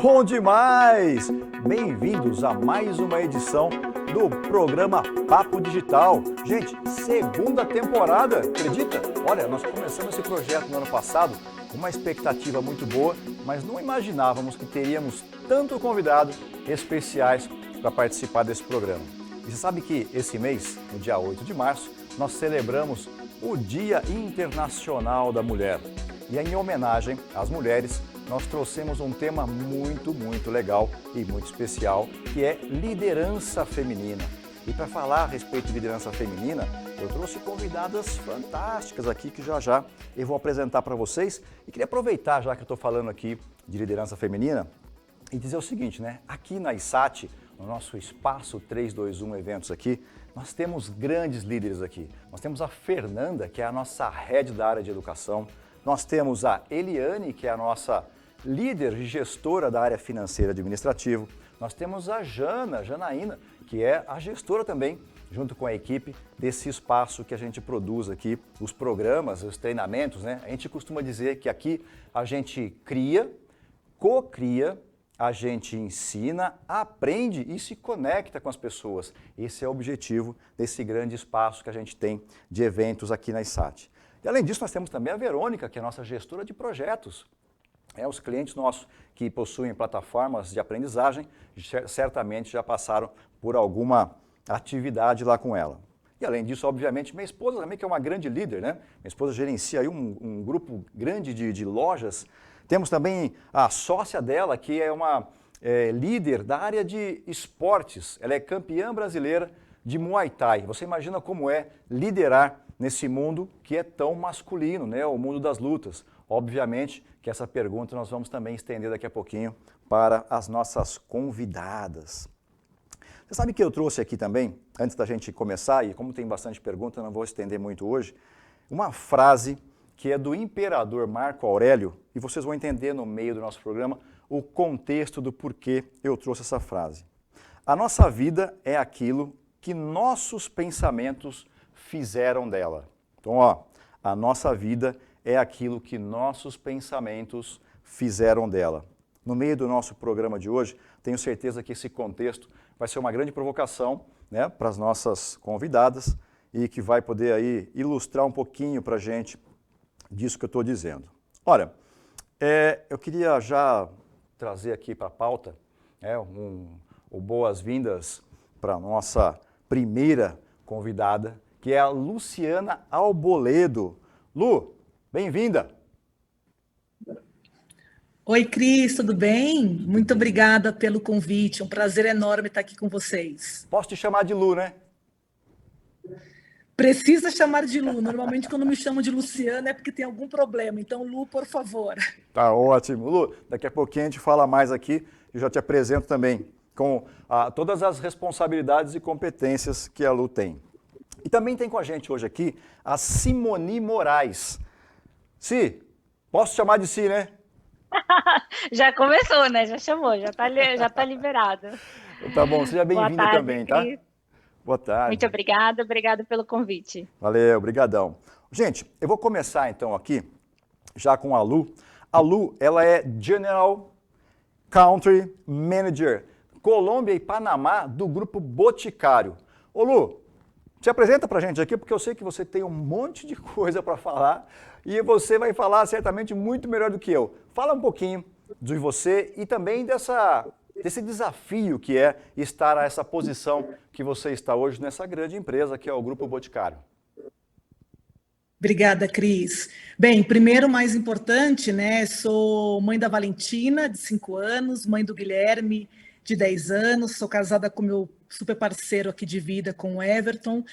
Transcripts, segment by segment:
Bom demais! Bem-vindos a mais uma edição do programa Papo Digital. Gente, segunda temporada, acredita? Olha, nós começamos esse projeto no ano passado com uma expectativa muito boa, mas não imaginávamos que teríamos tanto convidado especiais para participar desse programa. E você sabe que esse mês, no dia 8 de março, nós celebramos o Dia Internacional da Mulher. E em homenagem às mulheres, nós trouxemos um tema muito legal e muito especial, que é liderança feminina. E para falar a respeito de liderança feminina, eu trouxe convidadas fantásticas aqui que já eu vou apresentar para vocês. E queria aproveitar, já que eu estou falando aqui de liderança feminina, e dizer o seguinte, né? Aqui na ISAT, no nosso espaço 321 Eventos aqui, nós temos grandes líderes aqui. Nós temos a Fernanda, que é a nossa head da área de educação. Nós temos a Eliane, que é a nossa líder e gestora da área financeira administrativa. Nós temos a Janaína, que é a gestora também, junto com a equipe desse espaço que a gente produz aqui, os programas, os treinamentos, né? A gente costuma dizer que aqui a gente cria, co-cria, a gente ensina, aprende e se conecta com as pessoas. Esse é o objetivo desse grande espaço que a gente tem de eventos aqui na ISAT. E além disso, nós temos também a Verônica, que é a nossa gestora de projetos. Os clientes nossos que possuem plataformas de aprendizagem certamente já passaram por alguma atividade lá com ela. E além disso, obviamente, minha esposa também, que é uma grande líder, né? Minha esposa gerencia aí um grupo grande de lojas. Temos também a sócia dela, que é uma líder da área de esportes. Ela é campeã brasileira de Muay Thai. Você imagina como é liderar nesse mundo que é tão masculino, né? O mundo das lutas. Obviamente que essa pergunta nós vamos também estender daqui a pouquinho para as nossas convidadas. Você sabe que eu trouxe aqui também, antes da gente começar, e como tem bastante pergunta, eu não vou estender muito hoje, uma frase que é do imperador Marco Aurélio, e vocês vão entender no meio do nosso programa o contexto do porquê eu trouxe essa frase. A nossa vida é aquilo que nossos pensamentos fizeram dela. Então, ó, a nossa vida é aquilo que nossos pensamentos fizeram dela. No meio do nosso programa de hoje, tenho certeza que esse contexto vai ser uma grande provocação, né, para as nossas convidadas e que vai poder aí ilustrar um pouquinho para a gente disso que eu estou dizendo. Olha, eu queria já trazer aqui para a pauta boas-vindas para a nossa primeira convidada, que é a Luciana Alboledo. Lu, bem-vinda! Oi, Cris, tudo bem? Muito obrigada pelo convite, um prazer enorme estar aqui com vocês. Posso te chamar de Lu, né? Precisa chamar de Lu, normalmente quando me chamam de Luciana é porque tem algum problema, então Lu, por favor. Tá ótimo. Lu, daqui a pouquinho a gente fala mais aqui, eu já te apresento também com todas as responsabilidades e competências que a Lu tem. E também tem com a gente hoje aqui a Simone Moraes. Si, posso chamar de Si, né? Já começou, né? Já chamou, já tá liberado. Tá bom, seja bem-vinda também, tá? Cris. Boa tarde. Muito obrigada pelo convite. Valeu, brigadão. Gente, eu vou começar então aqui, já com a Lu. A Lu, ela é General Country Manager, Colômbia e Panamá, do Grupo Boticário. Ô Lu, se apresenta pra gente aqui, porque eu sei que você tem um monte de coisa para falar e você vai falar certamente muito melhor do que eu. Fala um pouquinho de você e também desse desafio que é estar a essa posição que você está hoje nessa grande empresa que é o Grupo Boticário. Obrigada, Cris. Bem, primeiro, mais importante, né? Sou mãe da Valentina, de 5 anos, mãe do Guilherme, de 10 anos, sou casada com meu super parceiro aqui de vida, com o Everton.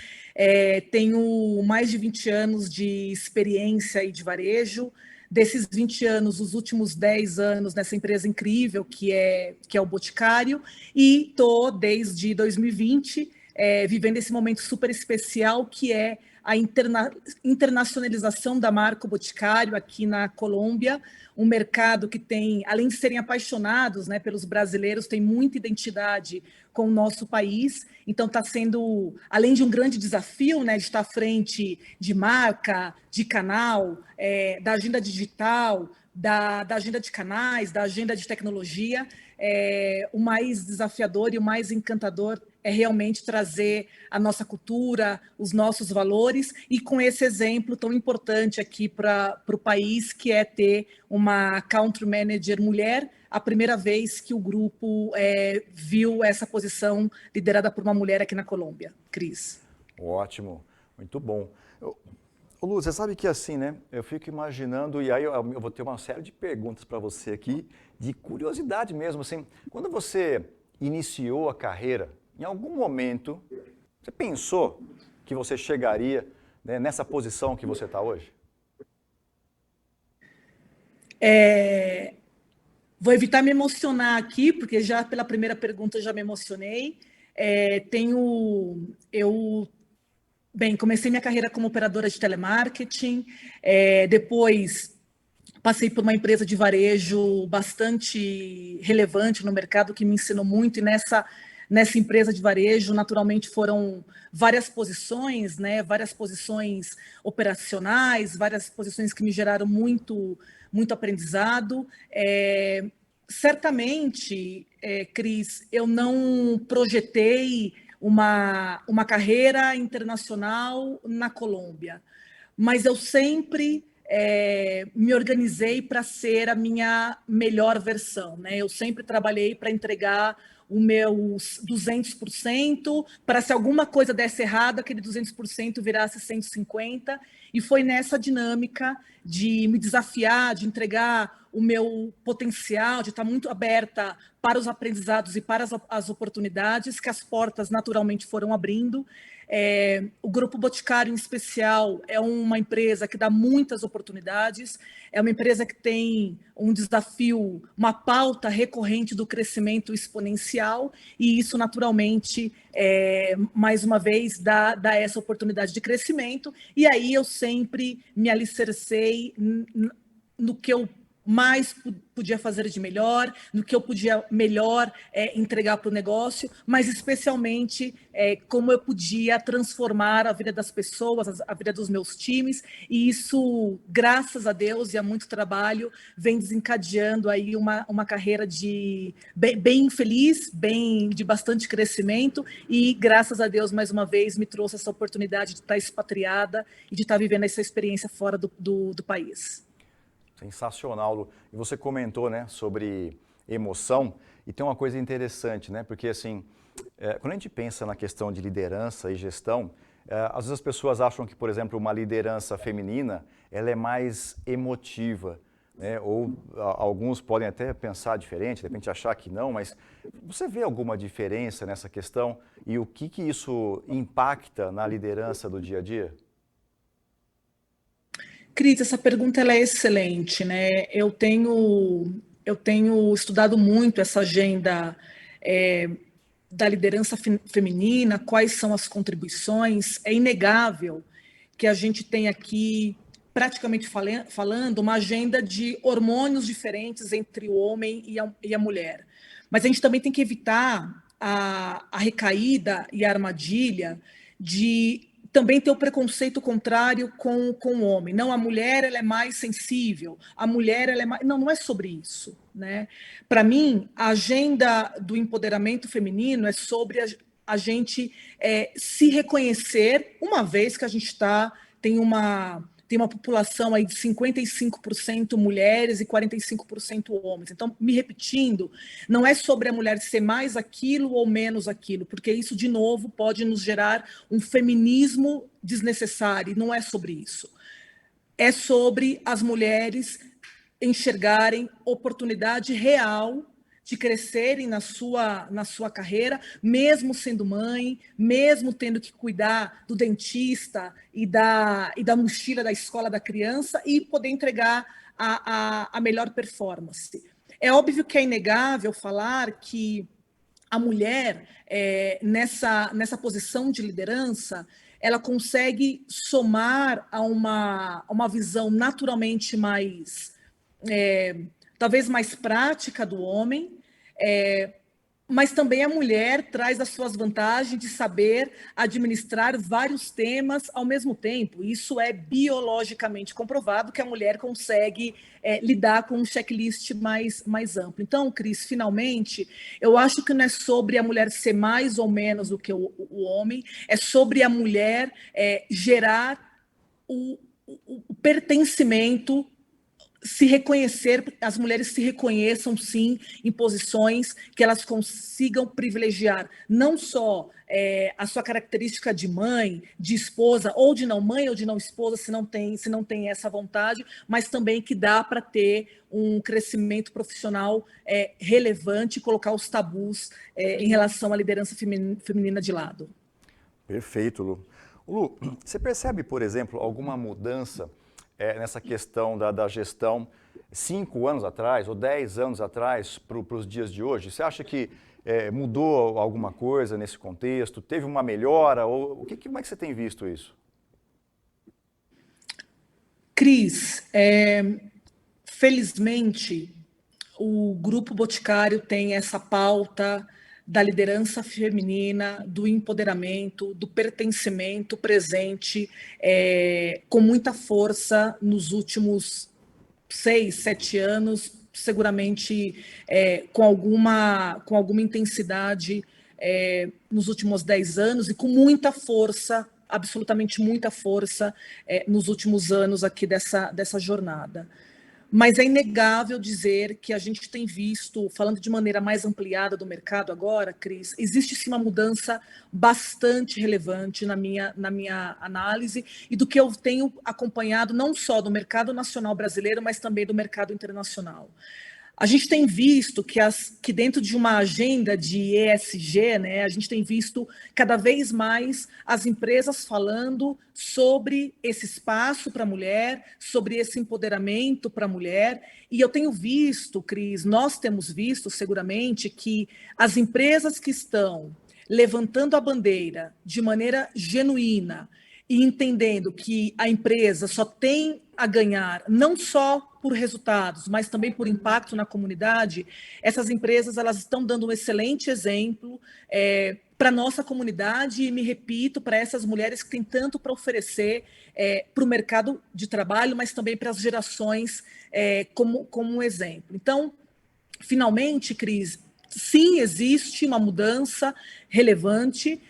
Tenho mais de 20 anos de experiência e de varejo. Desses 20 anos, os últimos 10 anos nessa empresa incrível que é o Boticário, e estou desde 2020 vivendo esse momento super especial que é a internacionalização da marca Boticário aqui na Colômbia, um mercado que tem, além de serem apaixonados, né, pelos brasileiros, tem muita identidade com o nosso país. Então está sendo, além de um grande desafio, né, de estar à frente de marca, de canal, da agenda digital, da agenda de canais, da agenda de tecnologia, o mais desafiador e o mais encantador é realmente trazer a nossa cultura, os nossos valores, e com esse exemplo tão importante aqui para o país, que é ter uma country manager mulher, a primeira vez que o grupo viu essa posição liderada por uma mulher aqui na Colômbia. Cris. Ótimo, muito bom. Lu, você sabe que assim, né? Eu fico imaginando, e aí eu vou ter uma série de perguntas para você aqui, de curiosidade mesmo, assim. Quando você iniciou a carreira, em algum momento, você pensou que você chegaria, né, nessa posição que você está hoje? Vou evitar me emocionar aqui, porque já pela primeira pergunta já me emocionei. Comecei minha carreira como operadora de telemarketing, depois passei por uma empresa de varejo bastante relevante no mercado, que me ensinou muito, e nessa empresa de varejo, naturalmente, foram várias posições, né, várias posições operacionais, várias posições que me geraram muito, muito aprendizado. Certamente, Cris, eu não projetei uma carreira internacional na Colômbia, mas eu sempre me organizei para ser a minha melhor versão, né? Eu sempre trabalhei para entregar o meu 200%, para se alguma coisa desse errado, aquele 200% virasse 150%, e foi nessa dinâmica de me desafiar, de entregar o meu potencial, de estar muito aberta para os aprendizados e para as oportunidades, que as portas naturalmente foram abrindo. O Grupo Boticário, em especial, é uma empresa que dá muitas oportunidades, é uma empresa que tem um desafio, uma pauta recorrente do crescimento exponencial, e isso, naturalmente, mais uma vez, dá essa oportunidade de crescimento, e aí eu sempre me alicercei no que eu mais podia fazer de melhor, no que eu podia melhor entregar para o negócio, mas especialmente como eu podia transformar a vida das pessoas, a vida dos meus times, e isso, graças a Deus e a muito trabalho, vem desencadeando aí uma carreira bem feliz, de bastante crescimento, e graças a Deus, mais uma vez, me trouxe essa oportunidade de estar expatriada e de estar vivendo essa experiência fora do país. Sensacional, Lu. E você comentou, né, sobre emoção, e tem uma coisa interessante, né, porque assim, quando a gente pensa na questão de liderança e gestão, às vezes as pessoas acham que, por exemplo, uma liderança feminina, ela é mais emotiva, né, ou alguns podem até pensar diferente, de repente achar que não, mas você vê alguma diferença nessa questão e o que isso impacta na liderança do dia a dia? Cris, essa pergunta ela é excelente, né? Eu tenho estudado muito essa agenda da liderança feminina, quais são as contribuições. É inegável que a gente tem aqui, praticamente falando, uma agenda de hormônios diferentes entre o homem e a mulher. Mas a gente também tem que evitar a recaída e a armadilha de também ter o preconceito contrário com o homem. Não, a mulher ela é mais sensível, a mulher ela é mais... Não é sobre isso, né? Para mim, a agenda do empoderamento feminino é sobre a gente se reconhecer, uma vez que a gente tem uma população aí de 55% mulheres e 45% homens. Então, me repetindo, não é sobre a mulher ser mais aquilo ou menos aquilo, porque isso, de novo, pode nos gerar um feminismo desnecessário, e não é sobre isso. É sobre as mulheres enxergarem oportunidade real de crescerem na sua carreira, mesmo sendo mãe, mesmo tendo que cuidar do dentista e da mochila da escola da criança e poder entregar a melhor performance. É óbvio que é inegável falar que a mulher, nessa posição de liderança, ela consegue somar a uma visão naturalmente mais... talvez mais prática do homem, mas também a mulher traz as suas vantagens de saber administrar vários temas ao mesmo tempo. Isso é biologicamente comprovado que a mulher consegue lidar com um checklist mais amplo. Então, Cris, finalmente, eu acho que não é sobre a mulher ser mais ou menos do que o homem, é sobre a mulher gerar o pertencimento, se reconhecer, as mulheres se reconheçam, sim, em posições que elas consigam privilegiar não só a sua característica de mãe, de esposa, ou de não mãe, ou de não esposa, se não tem essa vontade, mas também que dá para ter um crescimento profissional relevante e colocar os tabus em relação à liderança feminina de lado. Perfeito, Lu. Lu, você percebe, por exemplo, alguma mudança nessa questão da gestão 5 anos atrás ou 10 anos atrás para os dias de hoje? Você acha que mudou alguma coisa nesse contexto? Teve uma melhora? Ou como é que você tem visto isso? Cris, felizmente, o Grupo Boticário tem essa pauta da liderança feminina, do empoderamento, do pertencimento presente com muita força nos últimos 6, 7 anos, seguramente com alguma intensidade nos últimos 10 anos e com muita força, absolutamente muita força nos últimos anos aqui dessa jornada. Mas é inegável dizer que a gente tem visto, falando de maneira mais ampliada do mercado agora, Cris, existe sim uma mudança bastante relevante na minha análise e do que eu tenho acompanhado não só do mercado nacional brasileiro, mas também do mercado internacional. A gente tem visto que dentro de uma agenda de ESG, né, a gente tem visto cada vez mais as empresas falando sobre esse espaço para a mulher, sobre esse empoderamento para a mulher. E eu tenho visto, Cris, nós temos visto seguramente que as empresas que estão levantando a bandeira de maneira genuína e entendendo que a empresa só tem a ganhar, não só por resultados, mas também por impacto na comunidade, essas empresas elas estão dando um excelente exemplo para a nossa comunidade e, me repito, para essas mulheres que têm tanto para oferecer para o mercado de trabalho, mas também para as gerações como um exemplo. Então, finalmente, Cris, sim, existe uma mudança relevante.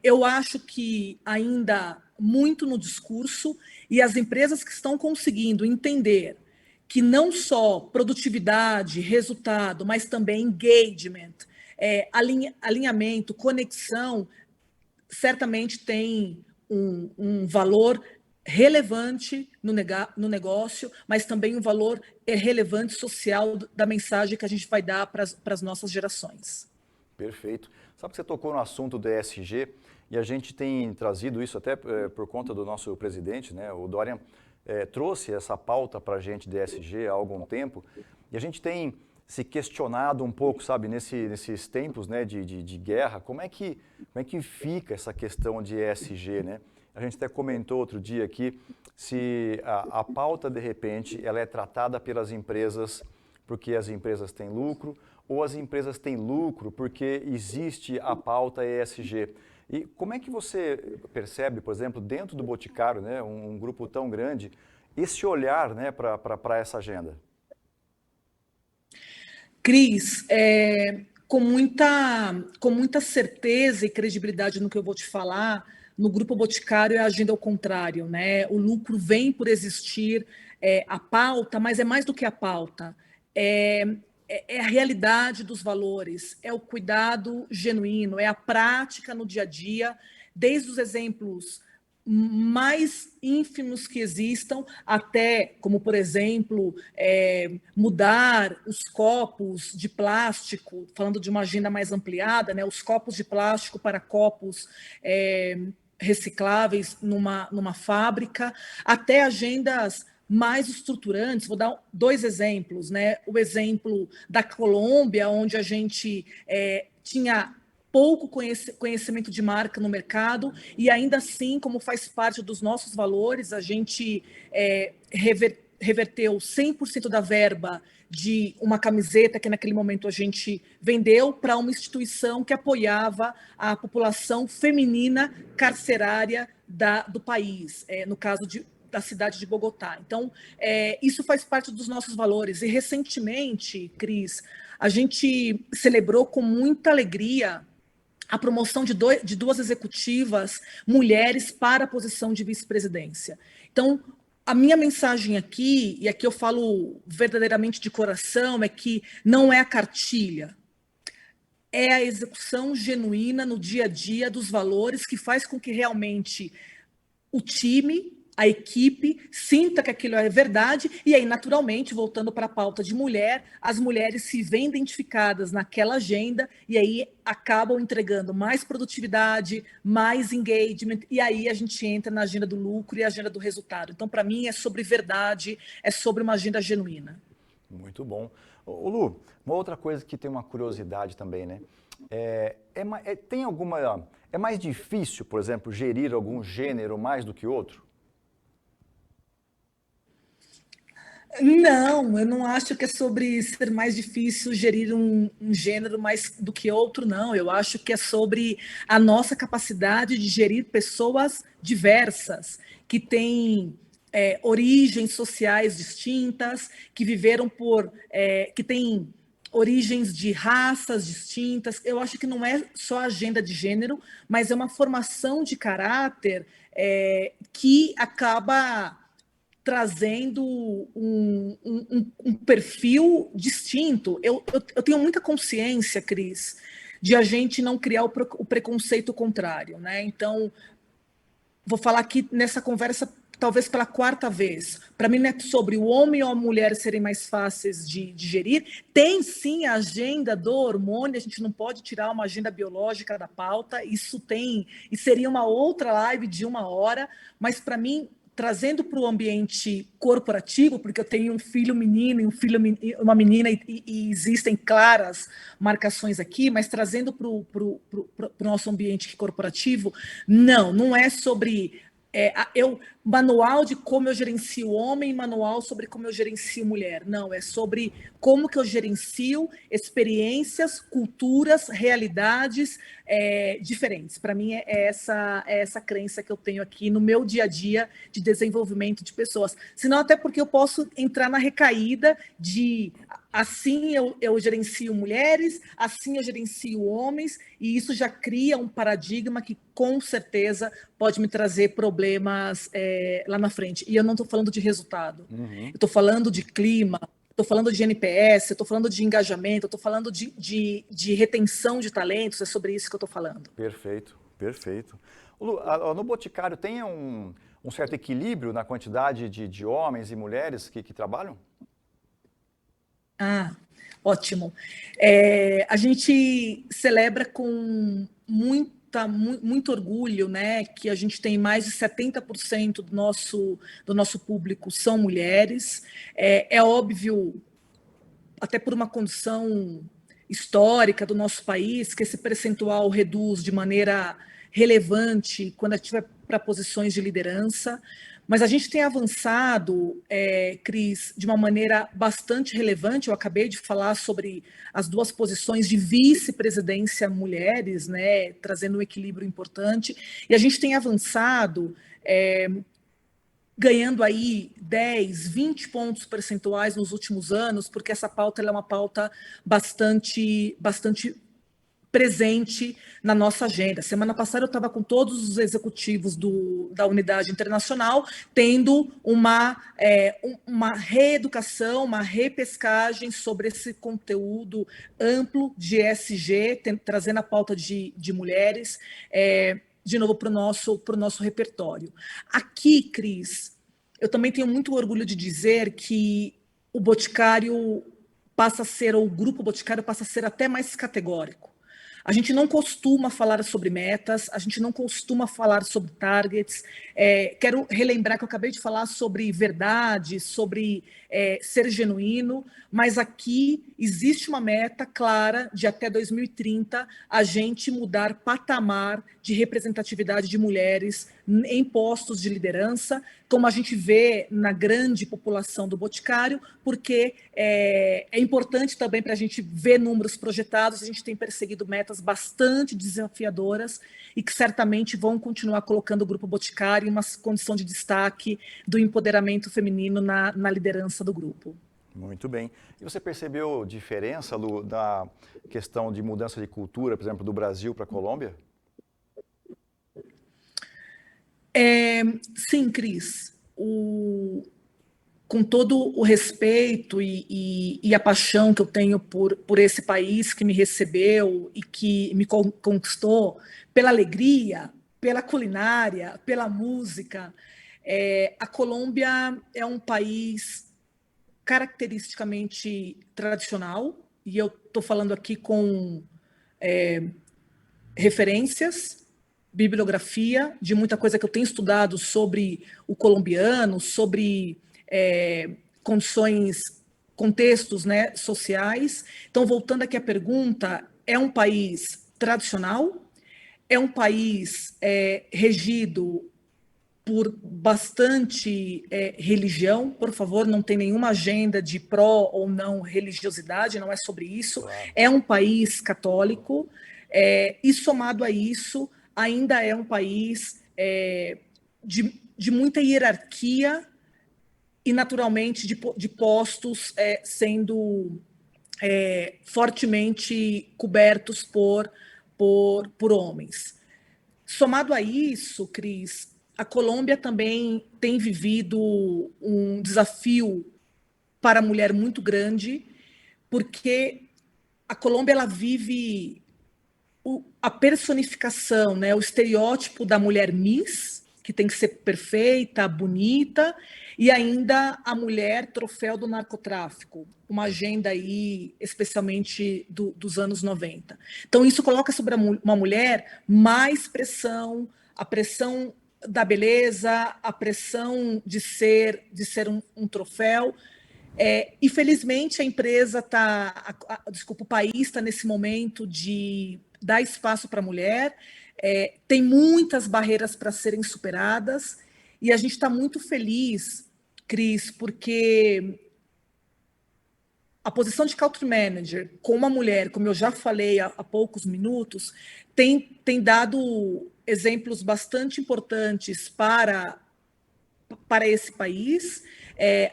Eu acho que ainda muito no discurso, e as empresas que estão conseguindo entender que não só produtividade, resultado, mas também engagement, alinhamento, conexão, certamente tem um valor relevante no negócio, mas também um valor relevante social da mensagem que a gente vai dar para as nossas gerações. Perfeito. Sabe que você tocou no assunto do ESG e a gente tem trazido isso até por conta do nosso presidente, né? O Dorian trouxe essa pauta para a gente de ESG há algum tempo e a gente tem se questionado um pouco, sabe, nesses tempos, né, de guerra, como é que fica essa questão de ESG, né? A gente até comentou outro dia aqui se a pauta, de repente, ela é tratada pelas empresas porque as empresas têm lucro ou as empresas têm lucro porque existe a pauta ESG. E como é que você percebe, por exemplo, dentro do Boticário, né, um grupo tão grande, esse olhar, né, para essa agenda? Cris, com muita certeza e credibilidade no que eu vou te falar, no Grupo Boticário a agenda é o contrário, né? O lucro vem por existir a pauta, mas é mais do que a pauta. É a realidade dos valores, é o cuidado genuíno, é a prática no dia a dia, desde os exemplos mais ínfimos que existam, até, como por exemplo, mudar os copos de plástico, falando de uma agenda mais ampliada, né, os copos de plástico para copos recicláveis numa fábrica, até agendas mais estruturantes. Vou dar 2 exemplos, né? O exemplo da Colômbia, onde a gente tinha pouco conhecimento de marca no mercado e ainda assim, como faz parte dos nossos valores, a gente reverteu 100% da verba de uma camiseta que naquele momento a gente vendeu para uma instituição que apoiava a população feminina carcerária do país, no caso da cidade de Bogotá. Então, isso faz parte dos nossos valores. E, recentemente, Cris, a gente celebrou com muita alegria a promoção de duas executivas mulheres para a posição de vice-presidência. Então, a minha mensagem aqui, e aqui eu falo verdadeiramente de coração, é que não é a cartilha, é a execução genuína no dia a dia dos valores que faz com que realmente o time, a equipe, sinta que aquilo é verdade, e aí, naturalmente, voltando para a pauta de mulher, as mulheres se veem identificadas naquela agenda, e aí acabam entregando mais produtividade, mais engagement, e aí a gente entra na agenda do lucro e a agenda do resultado. Então, para mim, é sobre verdade, é sobre uma agenda genuína. Muito bom. Ô, Lu, uma outra coisa que tem uma curiosidade também, né? É mais difícil, por exemplo, gerir algum gênero mais do que outro? Não, eu não acho que é sobre ser mais difícil gerir um gênero mais do que outro, não. Eu acho que é sobre a nossa capacidade de gerir pessoas diversas, que têm origens sociais distintas, que viveram que têm origens de raças distintas. Eu acho que não é só agenda de gênero, mas é uma formação de caráter que acaba trazendo um perfil distinto. Eu tenho muita consciência, Cris, de a gente não criar o preconceito contrário, né? Então, vou falar aqui nessa conversa talvez pela quarta vez. Para mim, não é sobre o homem ou a mulher serem mais fáceis de gerir. Tem, sim, a agenda do hormônio, a gente não pode tirar uma agenda biológica da pauta, isso tem, e seria uma outra live de 1 hora, mas para mim, trazendo para o ambiente corporativo, porque eu tenho um filho menino e uma menina, e existem claras marcações aqui, mas trazendo para o nosso ambiente corporativo, não é sobre manual de como eu gerencio homem, manual sobre como eu gerencio mulher. Não, é sobre como que eu gerencio experiências, culturas, realidades diferentes. Para mim, é essa crença que eu tenho aqui no meu dia a dia de desenvolvimento de pessoas. Senão, até porque eu posso entrar na recaída de assim eu gerencio mulheres, assim eu gerencio homens, e isso já cria um paradigma que, com certeza, pode me trazer problemas lá na frente. E eu não estou falando de resultado. Uhum. Eu estou falando de clima, estou falando de NPS, estou falando de engajamento, estou falando de retenção de talentos, é sobre isso que eu estou falando. Perfeito, perfeito. Lu, no Boticário tem um certo equilíbrio na quantidade de homens e mulheres que trabalham? Ótimo. A gente celebra com muito orgulho, né, que a gente tem mais de 70% do nosso público são mulheres. É óbvio, até por uma condição histórica do nosso país, que esse percentual reduz de maneira relevante quando a gente vai para posições de liderança, mas a gente tem avançado, Cris, de uma maneira bastante relevante. Eu acabei de falar sobre as duas posições de vice-presidência mulheres, né, trazendo um equilíbrio importante, e a gente tem avançado ganhando aí 10, 20 pontos percentuais nos últimos anos, porque essa pauta ela é uma pauta bastante presente na nossa agenda. Semana passada eu estava com todos os executivos da unidade internacional, tendo uma reeducação, uma repescagem sobre esse conteúdo amplo de ESG, trazendo a pauta de mulheres, de novo, para o nosso repertório. Aqui, Cris, eu também tenho muito orgulho de dizer que o Boticário passa a ser, ou o Grupo Boticário passa a ser até mais categórico. A gente não costuma falar sobre metas, a gente não costuma falar sobre targets. Quero relembrar que eu acabei de falar sobre verdade, sobre ser genuíno, mas aqui existe uma meta clara de até 2030 a gente mudar patamar de representatividade de mulheres em postos de liderança, como a gente vê na grande população do Boticário, porque é importante também para a gente ver números projetados. A gente tem perseguido metas bastante desafiadoras e que certamente vão continuar colocando o Grupo Boticário em uma condição de destaque do empoderamento feminino na liderança do grupo. Muito bem. E você percebeu diferença, Lu, da questão de mudança de cultura, por exemplo, do Brasil para a Colômbia? Sim, Cris. Com todo o respeito e a paixão que eu tenho por esse país que me recebeu e que me conquistou pela alegria, pela culinária, pela música, a Colômbia é um país caracteristicamente tradicional, e eu estou falando aqui com referências, bibliografia de muita coisa que eu tenho estudado sobre o colombiano, sobre contextos, né, sociais. Então, voltando aqui à pergunta, é um país tradicional, é um país regido por bastante religião. Por favor, não tem nenhuma agenda de pró ou não religiosidade, não é sobre isso. Claro. É um país católico, e somado a isso, ainda é um país de muita hierarquia e, naturalmente, de postos sendo fortemente cobertos por homens. Somado a isso, Cris, a Colômbia também tem vivido um desafio para a mulher muito grande, porque a Colômbia ela vive a personificação, né, o estereótipo da mulher Miss, que tem que ser perfeita, bonita, e ainda a mulher troféu do narcotráfico, uma agenda aí, especialmente dos anos 90. Então, isso coloca sobre uma mulher mais pressão, a pressão da beleza, a pressão de ser um troféu. E felizmente a empresa o país está nesse momento de dar espaço para a mulher. Tem muitas barreiras para serem superadas e a gente está muito feliz, Cris, porque a posição de country manager com uma mulher, como eu já falei há poucos minutos, tem dado exemplos bastante importantes para esse país.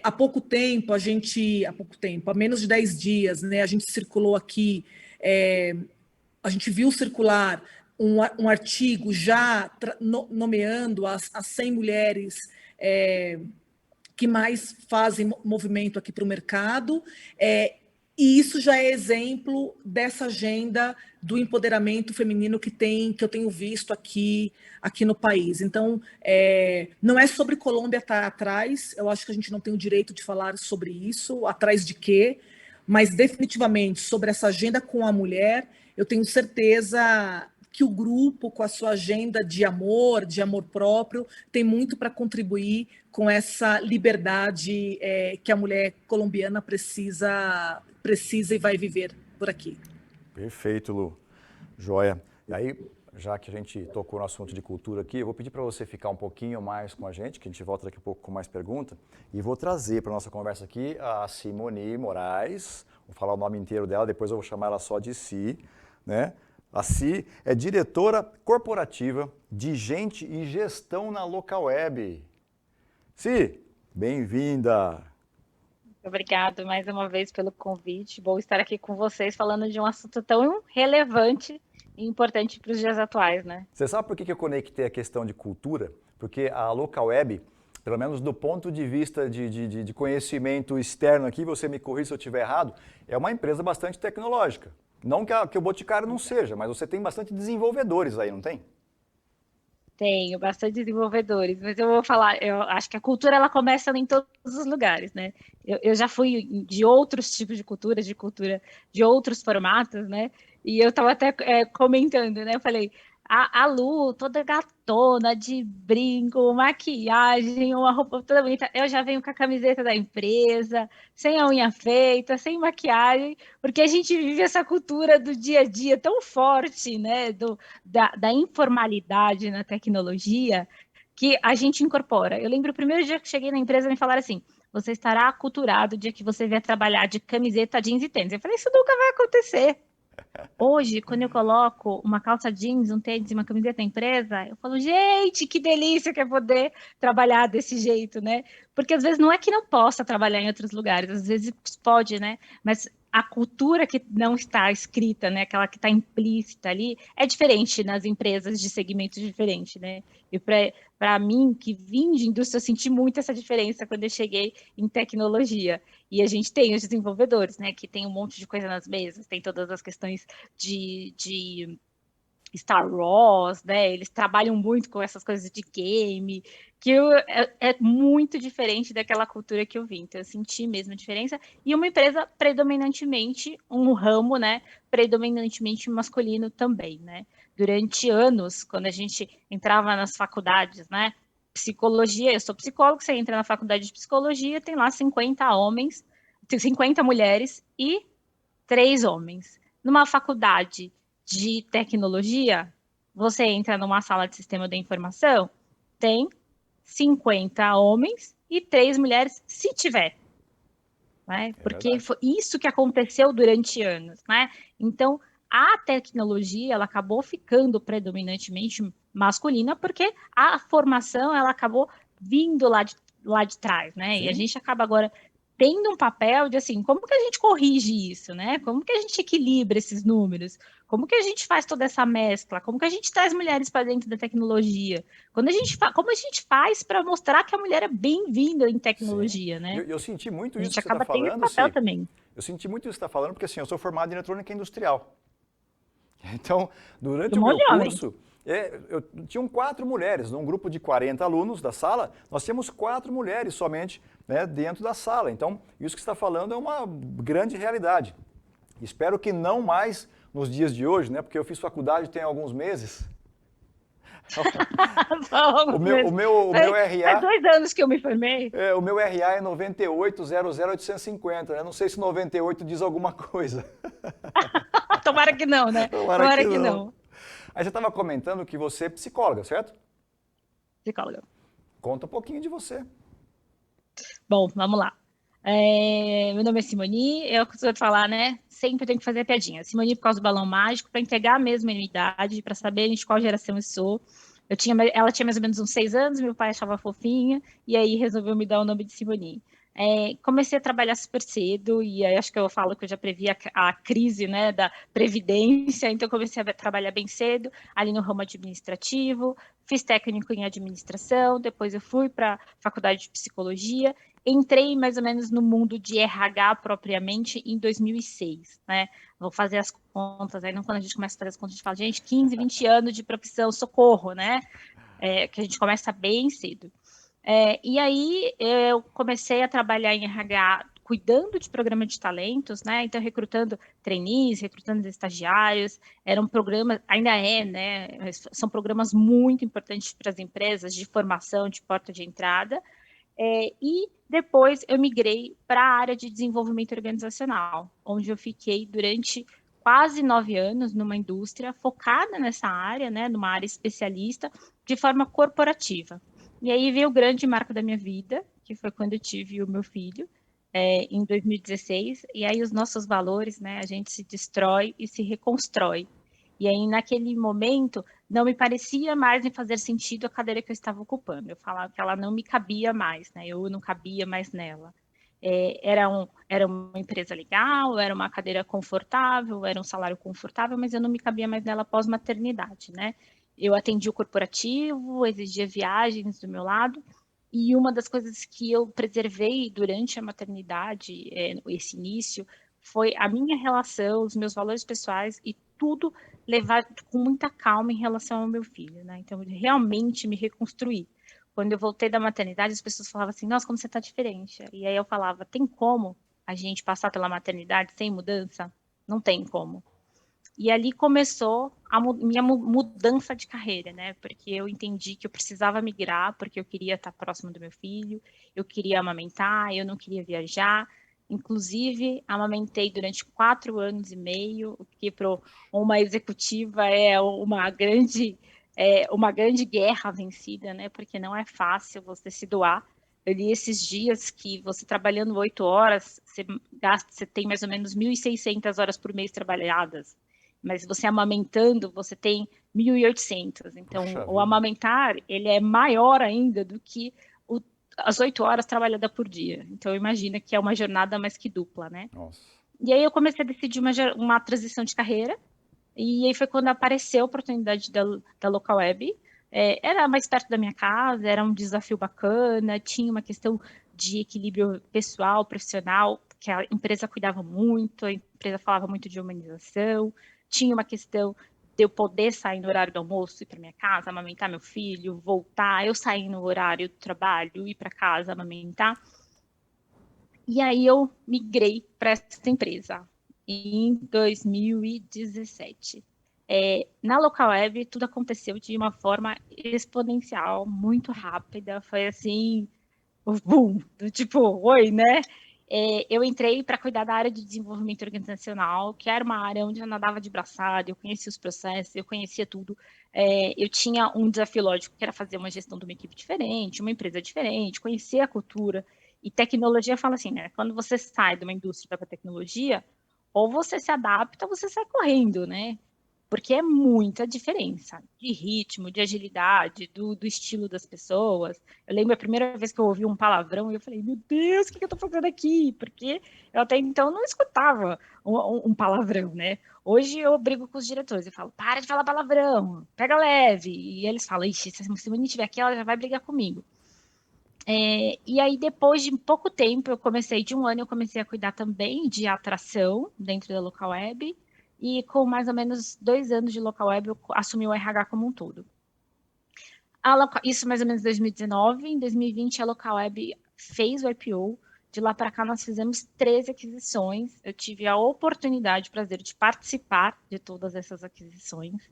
Há pouco tempo, há menos de 10 dias, né, a gente circulou aqui, a gente viu circular um artigo já nomeando as 100 mulheres que mais fazem movimento aqui para o mercado, e isso já é exemplo dessa agenda do empoderamento feminino que eu tenho visto aqui no país. Então, não é sobre Colômbia estar atrás, eu acho que a gente não tem o direito de falar sobre isso, atrás de quê, mas definitivamente sobre essa agenda com a mulher, eu tenho certeza que o grupo, com a sua agenda de amor próprio, tem muito para contribuir com essa liberdade que a mulher colombiana precisa e vai viver por aqui. Perfeito, Lu. Joia. E aí, já que a gente tocou no assunto de cultura aqui, eu vou pedir para você ficar um pouquinho mais com a gente, que a gente volta daqui a pouco com mais perguntas, e vou trazer para a nossa conversa aqui a Simone Moraes, vou falar o nome inteiro dela, depois eu vou chamar ela só de Si, né? A Si é diretora corporativa de gente e gestão na Localweb. Si, bem-vinda! Obrigada mais uma vez pelo convite. Bom estar aqui com vocês falando de um assunto tão relevante e importante para os dias atuais, né? Você sabe por que eu conectei a questão de cultura? Porque a Localweb, pelo menos do ponto de vista de conhecimento externo aqui, você me corrija se eu estiver errado, é uma empresa bastante tecnológica. Não que o Boticário não seja, mas você tem bastante desenvolvedores aí, não tem? Tenho bastante desenvolvedores, mas eu vou falar, eu acho que a cultura ela começa em todos os lugares, né? Eu já fui de outros tipos de cultura de outros formatos, né? E eu estava até comentando, né? Eu falei, a Lu, toda gatona, de brinco, maquiagem, uma roupa toda bonita, eu já venho com a camiseta da empresa, sem a unha feita, sem maquiagem, porque a gente vive essa cultura do dia a dia tão forte, né? Da informalidade na tecnologia, que a gente incorpora. Eu lembro o primeiro dia que cheguei na empresa, me falaram assim, você estará aculturado o dia que você vier trabalhar de camiseta, jeans e tênis. Eu falei, isso nunca vai acontecer. Hoje, quando eu coloco uma calça jeans, um tênis e uma camiseta na empresa, eu falo, gente, que delícia que é poder trabalhar desse jeito, né? Porque às vezes não é que não possa trabalhar em outros lugares, às vezes pode, né? Mas a cultura que não está escrita, né? Aquela que está implícita ali, é diferente nas empresas de segmentos diferentes, né? E para mim, que vim de indústria, eu senti muito essa diferença quando eu cheguei em tecnologia. E a gente tem os desenvolvedores, né? Que tem um monte de coisa nas mesas, tem todas as questões de Star Wars, né? Eles trabalham muito com essas coisas de game, é muito diferente daquela cultura que eu vim. Então, eu senti mesmo a diferença. E uma empresa predominantemente, um ramo, né? Predominantemente masculino também, né? Durante anos, quando a gente entrava nas faculdades, né? Psicologia, eu sou psicólogo, você entra na faculdade de psicologia, tem lá 50 homens, 50 mulheres e 3 homens. Numa faculdade de tecnologia, você entra numa sala de sistema da informação, tem 50 homens e 3 mulheres, se tiver. Né? Porque foi isso que aconteceu durante anos. Né? Então, a tecnologia ela acabou ficando predominantemente masculina, porque a formação ela acabou vindo lá de trás. Né? E a gente acaba agora tendo um papel de assim, como que a gente corrige isso, né? Como que a gente equilibra esses números? Como que a gente faz toda essa mescla? Como que a gente traz mulheres para dentro da tecnologia? Como a gente faz para mostrar que a mulher é bem-vinda em tecnologia, Sim. né? Eu senti muito A isso gente que você está acaba tendo esse falando, papel também. Eu senti muito isso que você está falando, porque assim, eu sou formado em eletrônica industrial. Então, durante Um o meu monte de homem. curso, tinham 4 mulheres. Num grupo de 40 alunos da sala, nós tínhamos 4 mulheres somente, né, dentro da sala. Então, isso que você está falando é uma grande realidade. Espero que não mais nos dias de hoje, né, porque eu fiz faculdade tem alguns meses. O meu RA... Faz 2 anos que eu me formei. O meu RA é 9800850, né? Não sei se 98 diz alguma coisa. Tomara que não, né? Tomara que não. Aí você estava comentando que você é psicóloga, certo? Psicóloga. Conta um pouquinho de você. Bom, vamos lá. Meu nome é Simoni, eu costumo falar, né? Sempre tenho que fazer piadinha. Simoni por causa do balão mágico, para entregar mesmo a minha idade, para saber de qual geração eu sou. Ela tinha mais ou menos uns 6 anos, meu pai achava fofinha, e aí resolveu me dar o nome de Simoni. Comecei a trabalhar super cedo, e aí acho que eu falo que eu já previ a crise, né, da previdência, então comecei a trabalhar bem cedo, ali no ramo administrativo, fiz técnico em administração, depois eu fui para a faculdade de psicologia, entrei mais ou menos no mundo de RH propriamente em 2006, né? Vou fazer as contas, aí quando a gente começa a fazer as contas, a gente fala, gente, 15, 20 anos de profissão, socorro, né? Que a gente começa bem cedo. E aí eu comecei a trabalhar em RH cuidando de programa de talentos, né? Então, recrutando trainees, recrutando estagiários, era um programa, ainda né? São programas muito importantes para as empresas de formação, de porta de entrada. E depois eu migrei para a área de desenvolvimento organizacional, onde eu fiquei durante quase 9 anos numa indústria focada nessa área, né? Numa área especialista, de forma corporativa. E aí veio o grande marco da minha vida, que foi quando eu tive o meu filho, em 2016. E aí os nossos valores, né? A gente se destrói e se reconstrói. E aí, naquele momento, não me parecia mais em fazer sentido a cadeira que eu estava ocupando. Eu falava que ela não me cabia mais, né? Eu não cabia mais nela. Era uma empresa legal, era uma cadeira confortável, era um salário confortável, mas eu não me cabia mais nela pós-maternidade, né? Eu atendi o corporativo, exigia viagens do meu lado, e uma das coisas que eu preservei durante a maternidade, esse início, foi a minha relação, os meus valores pessoais e tudo levar com muita calma em relação ao meu filho, né? Então, eu realmente me reconstruí. Quando eu voltei da maternidade, as pessoas falavam assim, nossa, como você tá diferente. E aí eu falava, tem como a gente passar pela maternidade sem mudança? Não tem como. E ali começou a minha mudança de carreira, né? Porque eu entendi que eu precisava migrar, porque eu queria estar próximo do meu filho, eu queria amamentar, eu não queria viajar. Inclusive, amamentei durante 4 anos e meio, o que para uma executiva é uma grande uma grande guerra vencida, né? Porque não é fácil você se doar. Eu li esses dias que você trabalhando 8 horas, você tem mais ou menos 1.600 horas por mês trabalhadas. Mas você amamentando, você tem 1.800. Então, Puxa o vida. amamentar, ele é maior ainda do que as 8 horas trabalhadas por dia. Então, imagina que é uma jornada mais que dupla, né? Nossa. E aí eu comecei a decidir uma transição de carreira. E aí foi quando apareceu a oportunidade da Local Web. Era mais perto da minha casa, era um desafio bacana, tinha uma questão de equilíbrio pessoal, profissional, que a empresa cuidava muito, a empresa falava muito de humanização, tinha uma questão de eu poder sair no horário do almoço, ir para minha casa, amamentar meu filho, voltar, eu sair no horário do trabalho, ir para casa, amamentar. E aí eu migrei para essa empresa em 2017. Na Local Web, tudo aconteceu de uma forma exponencial, muito rápida. Foi assim, o boom, do tipo, oi, né? Eu entrei para cuidar da área de desenvolvimento organizacional, que era uma área onde eu nadava de braçada, eu conhecia os processos, eu conhecia tudo. Eu tinha um desafio lógico, que era fazer uma gestão de uma equipe diferente, uma empresa diferente, conhecer a cultura. E tecnologia fala assim, né? Quando você sai de uma indústria para tecnologia, ou você se adapta, ou você sai correndo, né? Porque é muita diferença de ritmo, de agilidade, do estilo das pessoas. Eu lembro a primeira vez que eu ouvi um palavrão e eu falei, meu Deus, o que eu tô fazendo aqui? Porque eu até então não escutava um palavrão, né? Hoje eu brigo com os diretores, eu falo, para de falar palavrão, pega leve. E eles falam, ixi, se a Simone estiver aqui, ela já vai brigar comigo. E aí, depois de pouco tempo, de um ano, eu comecei a cuidar também de atração dentro da Local Web. E com mais ou menos 2 anos de Local Web, eu assumi o RH como um todo. Isso mais ou menos em 2019. Em 2020, a Local Web fez o IPO. De lá para cá, nós fizemos 13 aquisições. Eu tive a oportunidade, o prazer de participar de todas essas aquisições.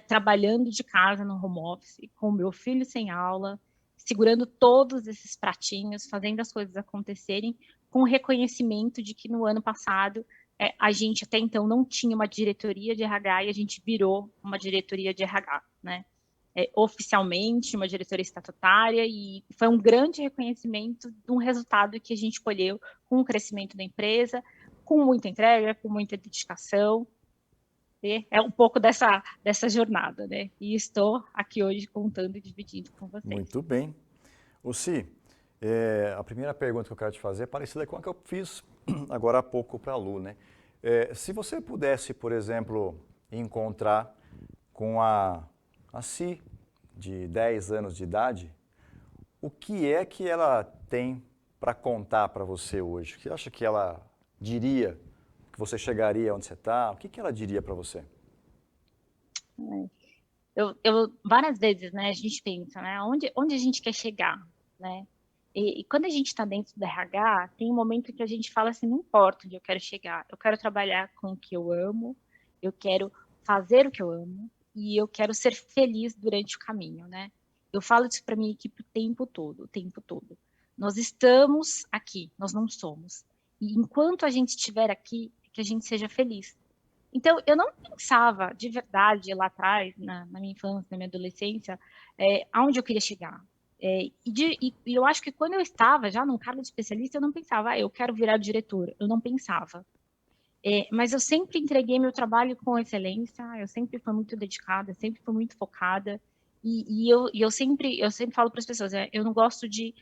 Trabalhando de casa no home office, com o meu filho sem aula, segurando todos esses pratinhos, fazendo as coisas acontecerem, com o reconhecimento de que no ano passado a gente até então não tinha uma diretoria de RH e a gente virou uma diretoria de RH, né? Oficialmente, uma diretoria estatutária, e foi um grande reconhecimento de um resultado que a gente colheu com o crescimento da empresa, com muita entrega, com muita dedicação. É um pouco dessa jornada, né? E estou aqui hoje contando e dividindo com vocês. Muito bem. Si, a primeira pergunta que eu quero te fazer é parecida com a que eu fiz agora há pouco para a Lu, né? Se você pudesse, por exemplo, encontrar com a Si, de 10 anos de idade, o que é que ela tem para contar para você hoje? O que acha que ela diria que você chegaria onde você está? O que ela diria para você? Várias vezes, né, a gente pensa, né, onde a gente quer chegar, né? E quando a gente está dentro do RH, tem um momento que a gente fala assim, não importa onde eu quero chegar, eu quero trabalhar com o que eu amo, eu quero fazer o que eu amo e eu quero ser feliz durante o caminho, né? Eu falo isso para minha equipe o tempo todo, o tempo todo. Nós estamos aqui, nós não somos. E enquanto a gente estiver aqui, que a gente seja feliz. Então, eu não pensava de verdade lá atrás, na minha infância, na minha adolescência, aonde eu queria chegar. E eu acho que quando eu estava já num cargo de especialista, eu não pensava, eu quero virar diretora. Eu não pensava. Mas eu sempre entreguei meu trabalho com excelência, eu sempre fui muito dedicada, sempre fui muito focada. Eu sempre falo para as pessoas, eu não gosto de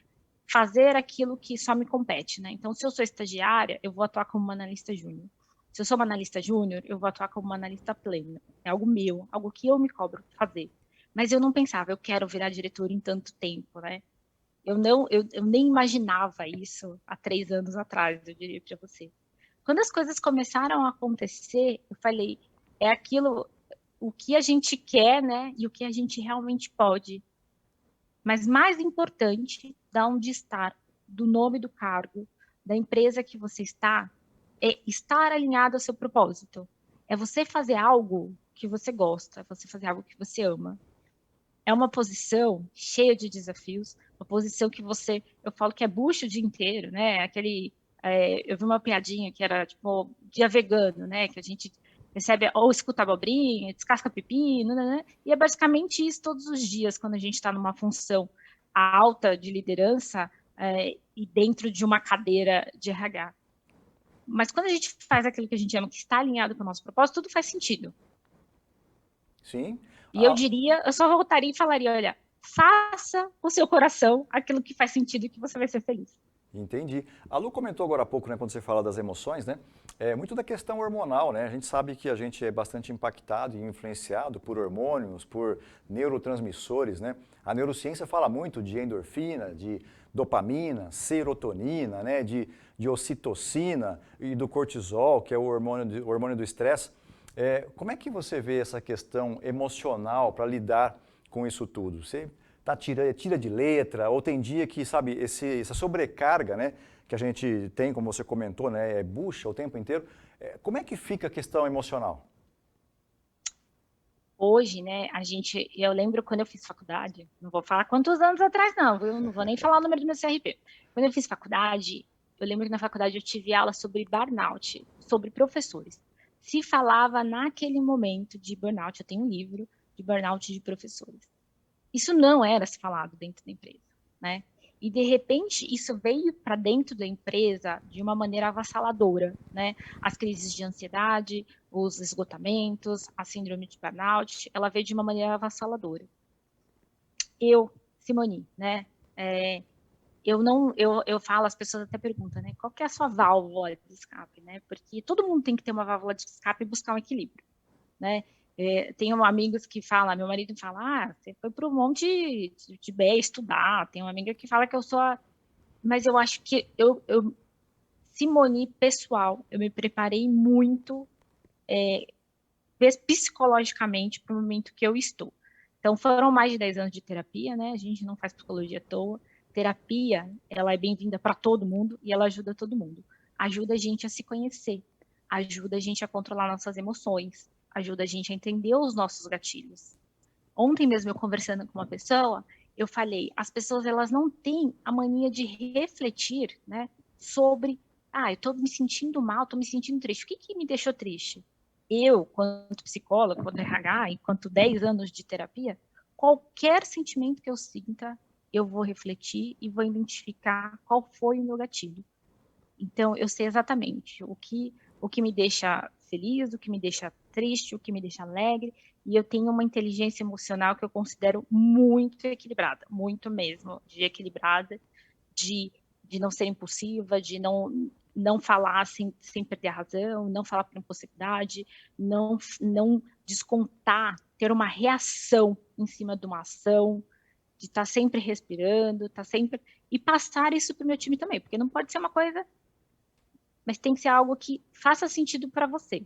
fazer aquilo que só me compete, né? Então, se eu sou estagiária, eu vou atuar como uma analista júnior. Se eu sou uma analista júnior, eu vou atuar como uma analista plena. É algo meu, algo que eu me cobro fazer. Mas eu não pensava, eu quero virar diretora em tanto tempo, né? Eu nem imaginava isso há 3 anos atrás, eu diria para você. Quando as coisas começaram a acontecer, eu falei, é aquilo, o que a gente quer, né? E o que a gente realmente pode. Mas mais importante, da onde estar, do nome do cargo, da empresa que você está, é estar alinhado ao seu propósito. É você fazer algo que você gosta, é você fazer algo que você ama. É uma posição cheia de desafios, uma posição que eu falo que é bucho o dia inteiro, né? Eu vi uma piadinha que era tipo dia vegano, né? Que a gente recebe ou escuta abobrinha, descasca pepino, né? E é basicamente isso todos os dias quando a gente está numa função alta de liderança e dentro de uma cadeira de RH. Mas quando a gente faz aquilo que a gente ama, que está alinhado com o nosso propósito, tudo faz sentido. Sim. E eu diria, eu só voltaria e falaria, olha, faça com o seu coração aquilo que faz sentido e que você vai ser feliz. Entendi. A Lu comentou agora há pouco, né, quando você fala das emoções, né? É muito da questão hormonal, né? A gente sabe que a gente é bastante impactado e influenciado por hormônios, por neurotransmissores, né? A neurociência fala muito de endorfina, de dopamina, serotonina, né? De ocitocina e do cortisol, que é o hormônio do estresse. Como é que você vê essa questão emocional para lidar com isso tudo? Você tira de letra, ou tem dia que, sabe, essa sobrecarga, né, que a gente tem, como você comentou, né, bucha o tempo inteiro. Como é que fica a questão emocional? Hoje, né, eu lembro quando eu fiz faculdade, não vou falar quantos anos atrás não, viu? Não vou nem falar o número do meu CRP. Quando eu fiz faculdade, eu lembro que na faculdade eu tive aula sobre burnout, sobre professores. Se falava naquele momento de burnout, eu tenho um livro de burnout de professores. Isso não era se falado dentro da empresa, né? E de repente isso veio para dentro da empresa de uma maneira avassaladora, né? As crises de ansiedade, os esgotamentos, a síndrome de burnout, ela veio de uma maneira avassaladora. Eu, Simone, né? Eu falo, as pessoas até perguntam, né? Qual que é a sua válvula de escape, né? Porque todo mundo tem que ter uma válvula de escape e buscar um equilíbrio, né? Tenho amigos que falam, meu marido fala, você foi para um monte de BE estudar. Tem uma amiga que fala que eu sou Mas eu acho que Simone, pessoal, eu me preparei muito psicologicamente para o momento que eu estou. Então, foram mais de 10 anos de terapia, né? A gente não faz psicologia à toa. Terapia, ela é bem-vinda para todo mundo e ela ajuda todo mundo. Ajuda a gente a se conhecer, ajuda a gente a controlar nossas emoções, ajuda a gente a entender os nossos gatilhos. Ontem mesmo, eu conversando com uma pessoa, eu falei, as pessoas elas não têm a mania de refletir, né, sobre, eu estou me sentindo mal, estou me sentindo triste. O que me deixou triste? Eu, quanto psicóloga, quanto RH, enquanto 10 anos de terapia, qualquer sentimento que eu sinta, eu vou refletir e vou identificar qual foi o meu gatilho. Então, eu sei exatamente o que me deixa feliz, o que me deixa triste, o que me deixa alegre, e eu tenho uma inteligência emocional que eu considero muito equilibrada, muito mesmo, de equilibrada, de não ser impulsiva, de não falar sem perder a razão, não falar por impossibilidade, não descontar, ter uma reação em cima de uma ação, de estar sempre respirando, e passar isso para o meu time também, porque não pode ser uma coisa, mas tem que ser algo que faça sentido para você.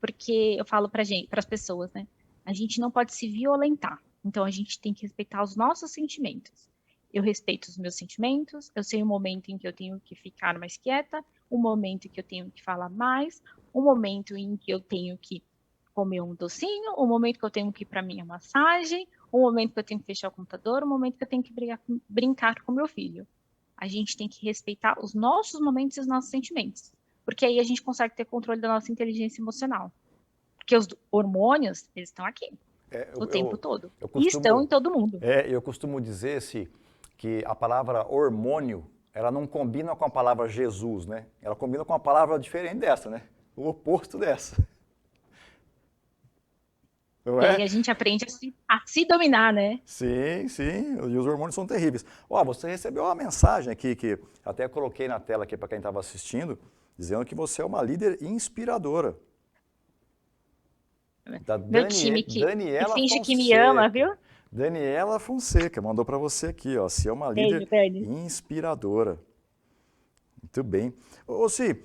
Porque eu falo para as pessoas, né? A gente não pode se violentar. Então, a gente tem que respeitar os nossos sentimentos. Eu respeito os meus sentimentos, eu sei o momento em que eu tenho que ficar mais quieta, o momento em que eu tenho que falar mais, o momento em que eu tenho que comer um docinho, o momento que eu tenho que ir para minha massagem, o momento que eu tenho que fechar o computador, o momento que eu tenho que brincar com meu filho. A gente tem que respeitar os nossos momentos e os nossos sentimentos. Porque aí a gente consegue ter controle da nossa inteligência emocional. Porque os hormônios, eles estão aqui o tempo todo. E estão em todo mundo. Eu costumo dizer que a palavra hormônio, ela não combina com a palavra Jesus, né? Ela combina com uma palavra diferente dessa, né? O oposto dessa. Não é? E aí a gente aprende a se dominar, né? Sim, sim. E os hormônios são terríveis. Você recebeu uma mensagem aqui que até coloquei na tela aqui para quem estava assistindo, dizendo que você é uma líder inspiradora. Meu time que finge Fonseca. que me ama, viu? Daniela Fonseca mandou para você aqui, ó. Você é uma líder inspiradora. Muito bem. Si,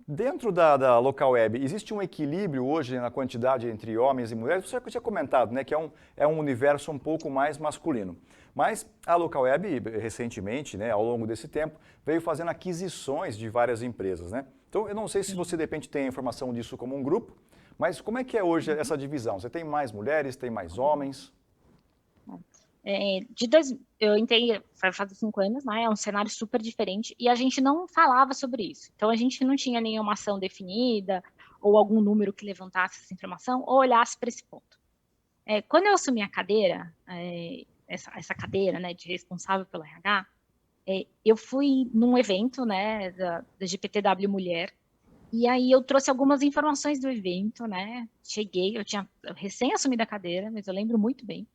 dentro da Local Web, existe um equilíbrio hoje na quantidade entre homens e mulheres? Você já tinha comentado, né, que é um universo um pouco mais masculino. Mas a Local Web, recentemente, né, ao longo desse tempo, veio fazendo aquisições de várias empresas, né? Então, eu não sei se você, de repente, tem a informação disso como um grupo, mas como é que é hoje essa divisão? Você tem mais mulheres, tem mais homens? Eu entrei, vai fazer 5 anos, né? É um cenário super diferente e a gente não falava sobre isso. Então, a gente não tinha nenhuma ação definida ou algum número que levantasse essa informação ou olhasse para esse ponto. Quando eu assumi a cadeira, essa cadeira, né, de responsável pelo RH, eu fui num evento, né, da GPTW Mulher, e aí eu trouxe algumas informações do evento, né? Eu tinha recém assumido a cadeira, mas eu lembro muito bem.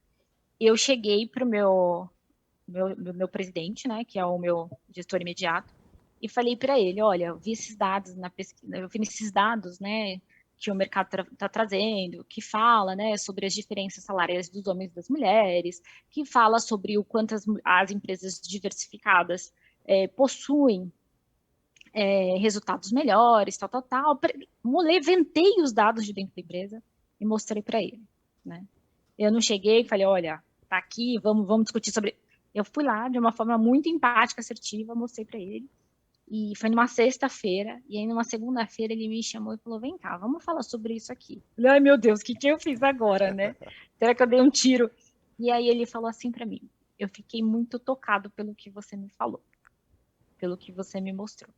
Eu cheguei para o meu presidente, né, que é o meu gestor imediato, e falei para ele, olha, eu vi esses dados na pesquisa, eu vi esses dados, né, que o mercado está trazendo, que fala, né, sobre as diferenças salariais dos homens e das mulheres, que fala sobre o quanto as empresas diversificadas possuem resultados melhores, tal. Levantei os dados de dentro da empresa e mostrei para ele, né? Eu não cheguei e falei, olha, tá aqui, vamos discutir sobre... Eu fui lá de uma forma muito empática, assertiva, mostrei para ele. E foi numa sexta-feira, e aí numa segunda-feira ele me chamou e falou, vem cá, vamos falar sobre isso aqui. Eu falei, ai meu Deus, o que eu fiz agora, né? Será que eu dei um tiro? E aí ele falou assim para mim, eu fiquei muito tocado pelo que você me falou, pelo que você me mostrou.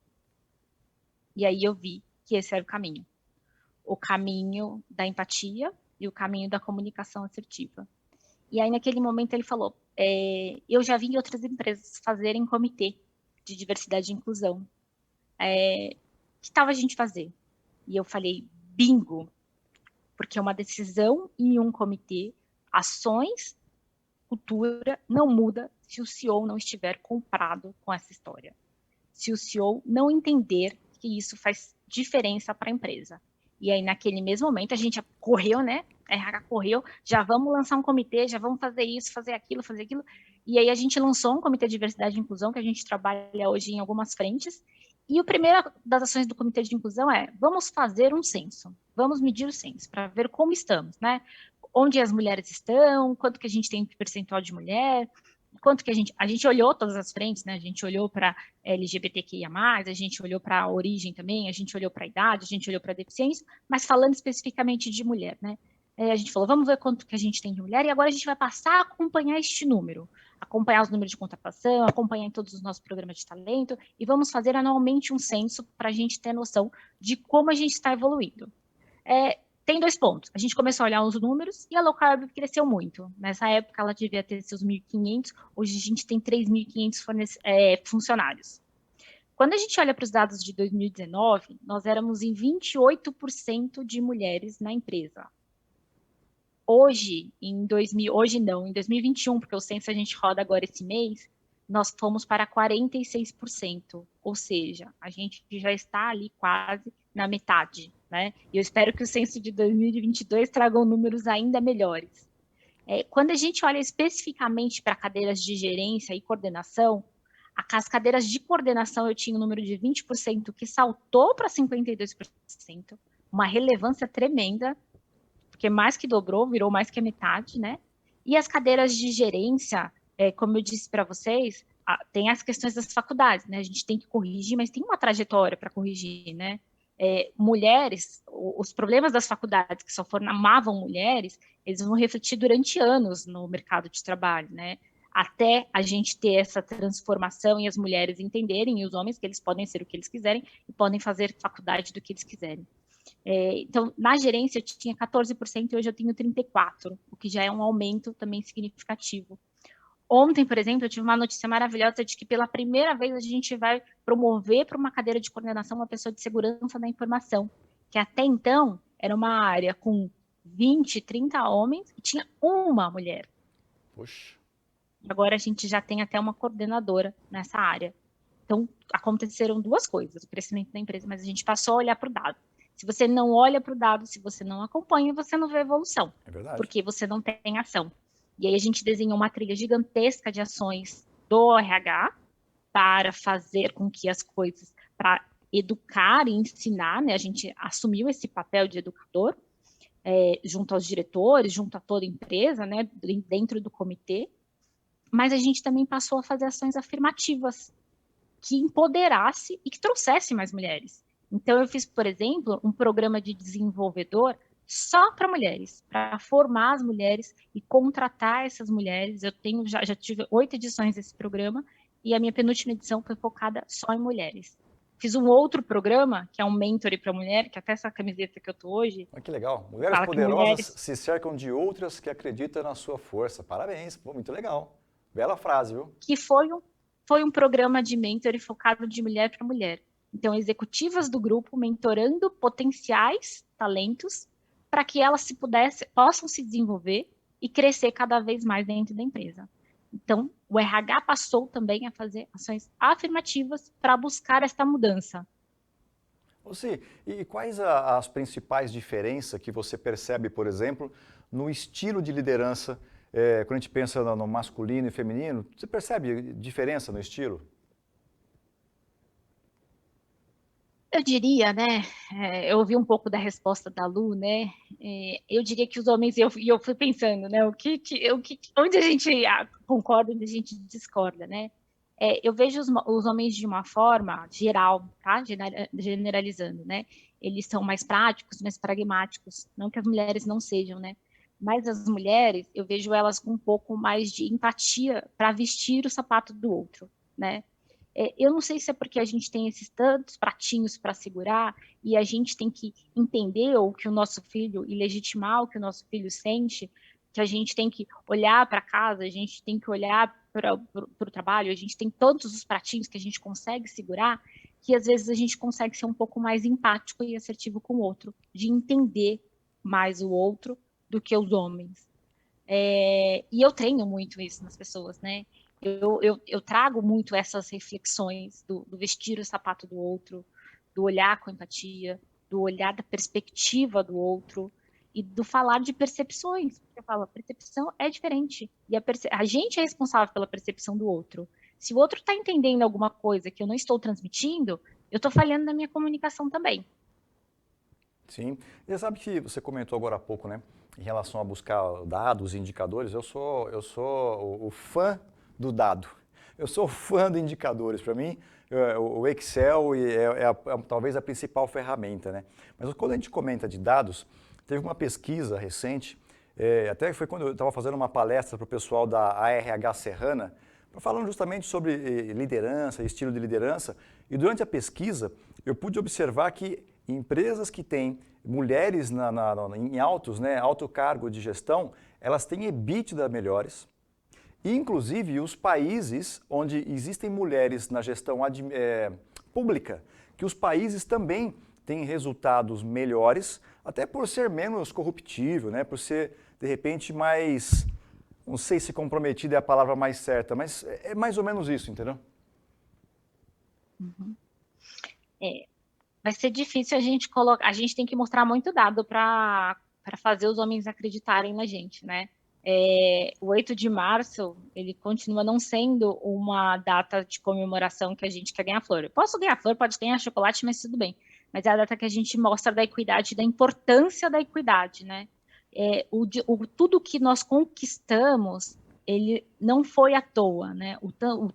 E aí eu vi que esse era o caminho da empatia e o caminho da comunicação assertiva. E aí naquele momento ele falou, eu já vi outras empresas fazerem comitê de diversidade e inclusão. Que tal a gente fazer? E eu falei, bingo, porque é uma decisão em um comitê, ações, cultura, não muda se o CEO não estiver comprado com essa história. Se o CEO não entender que isso faz diferença para a empresa. E aí, naquele mesmo momento, a gente correu, né? A RH correu, já vamos lançar um comitê, já vamos fazer isso, fazer aquilo. E aí, a gente lançou um comitê de diversidade e inclusão, que a gente trabalha hoje em algumas frentes. E a primeira das ações do comitê de inclusão vamos fazer um censo, vamos medir o censo, para ver como estamos, né? Onde as mulheres estão, quanto que a gente tem de percentual de mulher, quanto que a gente olhou todas as frentes, né? A gente olhou para LGBTQIA+, a gente olhou para a origem também, a gente olhou para a idade, a gente olhou para a deficiência, mas falando especificamente de mulher, né? A gente falou, vamos ver quanto que a gente tem de mulher, e agora a gente vai passar a acompanhar este número, acompanhar os números de contratação, acompanhar em todos os nossos programas de talento, e vamos fazer anualmente um censo para a gente ter noção de como a gente está evoluindo. Tem 2 pontos. A gente começou a olhar os números e a low carb cresceu muito. Nessa época, ela devia ter seus 1.500, hoje a gente tem 3.500 funcionários. Quando a gente olha para os dados de 2019, nós éramos em 28% de mulheres na empresa. Hoje, em 2021, porque o censo a gente roda agora esse mês, nós fomos para 46%, ou seja, a gente já está ali quase na metade, né? E eu espero que o censo de 2022 traga números ainda melhores. Quando a gente olha especificamente para cadeiras de gerência e coordenação, as cadeiras de coordenação eu tinha um número de 20% que saltou para 52%, uma relevância tremenda, porque mais que dobrou, virou mais que a metade, né? E as cadeiras de gerência, como eu disse para vocês, tem as questões das faculdades, né? A gente tem que corrigir, mas tem uma trajetória para corrigir, né? Mulheres, os problemas das faculdades que só formavam mulheres, eles vão refletir durante anos no mercado de trabalho, né? Até a gente ter essa transformação e as mulheres entenderem, e os homens, que eles podem ser o que eles quiserem e podem fazer faculdade do que eles quiserem. Então, na gerência eu tinha 14% e hoje eu tenho 34%, o que já é um aumento também significativo. Ontem, por exemplo, eu tive uma notícia maravilhosa de que pela primeira vez a gente vai promover para uma cadeira de coordenação uma pessoa de segurança da informação, que até então era uma área com 20, 30 homens e tinha uma mulher. Poxa. Agora a gente já tem até uma coordenadora nessa área. Então, aconteceram 2 coisas, o crescimento da empresa, mas a gente passou a olhar para o dado. Se você não olha para o dado, se você não acompanha, você não vê evolução. É verdade. Porque você não tem ação. E aí a gente desenhou uma trilha gigantesca de ações do RH para fazer com que as coisas, para educar e ensinar, né? A gente assumiu esse papel de educador, junto aos diretores, junto a toda a empresa, né? Dentro do comitê. Mas a gente também passou a fazer ações afirmativas que empoderasse e que trouxesse mais mulheres. Então, eu fiz, por exemplo, um programa de desenvolvedor só para mulheres, para formar as mulheres e contratar essas mulheres. Eu tenho já tive 8 edições desse programa e a minha penúltima edição foi focada só em mulheres. Fiz um outro programa, que é um mentor para mulher, que até essa camiseta que eu tô hoje. Olha que legal. Mulheres fala que poderosas mulheres se cercam de outras que acreditam na sua força. Parabéns, pô, muito legal. Bela frase, viu? que foi um programa de mentor focado de mulher para mulher. Então, executivas do grupo mentorando potenciais talentos para que elas possam se desenvolver e crescer cada vez mais dentro da empresa. Então, o RH passou também a fazer ações afirmativas para buscar esta mudança. Você, e quais as principais diferenças que você percebe, por exemplo, no estilo de liderança, quando a gente pensa no masculino e feminino, você percebe diferença no estilo? Eu diria, né, eu ouvi um pouco da resposta da Lu, né, eu diria que os homens, e eu fui pensando, né, onde a gente concorda, onde a gente discorda, né, eu vejo os homens de uma forma geral, tá, generalizando, né, eles são mais práticos, mais pragmáticos, não que as mulheres não sejam, né, mas as mulheres, eu vejo elas com um pouco mais de empatia para vestir o sapato do outro, né. Eu não sei se é porque a gente tem esses tantos pratinhos para segurar e a gente tem que entender o que o nosso filho, e legitimar o que o nosso filho sente, que a gente tem que olhar para casa, a gente tem que olhar para o trabalho, a gente tem todos os pratinhos que a gente consegue segurar, que às vezes a gente consegue ser um pouco mais empático e assertivo com o outro, de entender mais o outro do que os homens. E eu treino muito isso nas pessoas, né? Eu trago muito essas reflexões do vestir o sapato do outro, do olhar com empatia, do olhar da perspectiva do outro e do falar de percepções. Eu falo, a percepção é diferente e a gente é responsável pela percepção do outro. Se o outro está entendendo alguma coisa que eu não estou transmitindo, eu estou falhando na minha comunicação também. Sim. E você sabe que você comentou agora há pouco, né, em relação a buscar dados e indicadores, eu sou o fã do dado. Eu sou fã de indicadores. Para mim, o Excel talvez a principal ferramenta, né? Mas quando a gente comenta de dados, teve uma pesquisa recente, até foi quando eu estava fazendo uma palestra para o pessoal da ARH Serrana, falando justamente sobre liderança, estilo de liderança, e durante a pesquisa eu pude observar que empresas que têm mulheres em alto cargo de gestão, elas têm EBITDA melhores. E, inclusive, os países onde existem mulheres na gestão pública, que os países também têm resultados melhores, até por ser menos corruptível, né? Por ser, de repente, mais, não sei se comprometido é a palavra mais certa, mas é mais ou menos isso, entendeu? Uhum. Vai ser difícil a gente a gente tem que mostrar muito dado para fazer os homens acreditarem na gente, né? O 8 de março, ele continua não sendo uma data de comemoração que a gente quer ganhar flor. Eu posso ganhar flor, pode ganhar chocolate, mas tudo bem. Mas é a data que a gente mostra da equidade, da importância da equidade, né? Tudo que nós conquistamos, ele não foi à toa, né?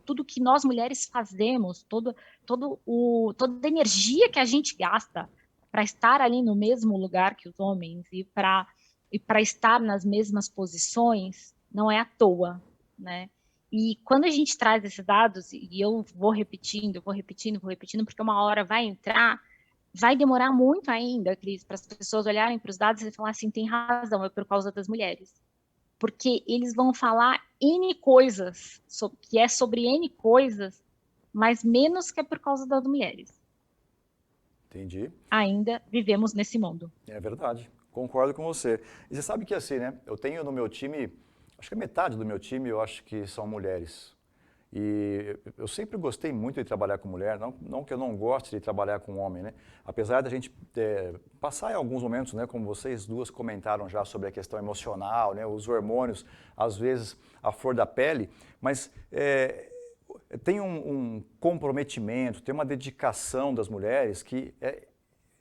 Tudo que nós mulheres fazemos, toda a energia que a gente gasta para estar ali no mesmo lugar que os homens e para estar nas mesmas posições, não é à toa, né? E quando a gente traz esses dados, e eu vou repetindo, porque uma hora vai entrar, vai demorar muito ainda, Cris, para as pessoas olharem para os dados e falar assim, tem razão, é por causa das mulheres. Porque eles vão falar N coisas, que é sobre N coisas, mas menos que é por causa das mulheres. Entendi. Ainda vivemos nesse mundo. É verdade. Concordo com você. E você sabe que assim, né? Eu tenho no meu time, acho que a metade do meu time eu acho que são mulheres. E eu sempre gostei muito de trabalhar com mulher, não que eu não goste de trabalhar com homem, né? Apesar da gente passar em alguns momentos, né, como vocês duas comentaram já sobre a questão emocional, né, os hormônios, às vezes a flor da pele, mas tem um comprometimento, tem uma dedicação das mulheres que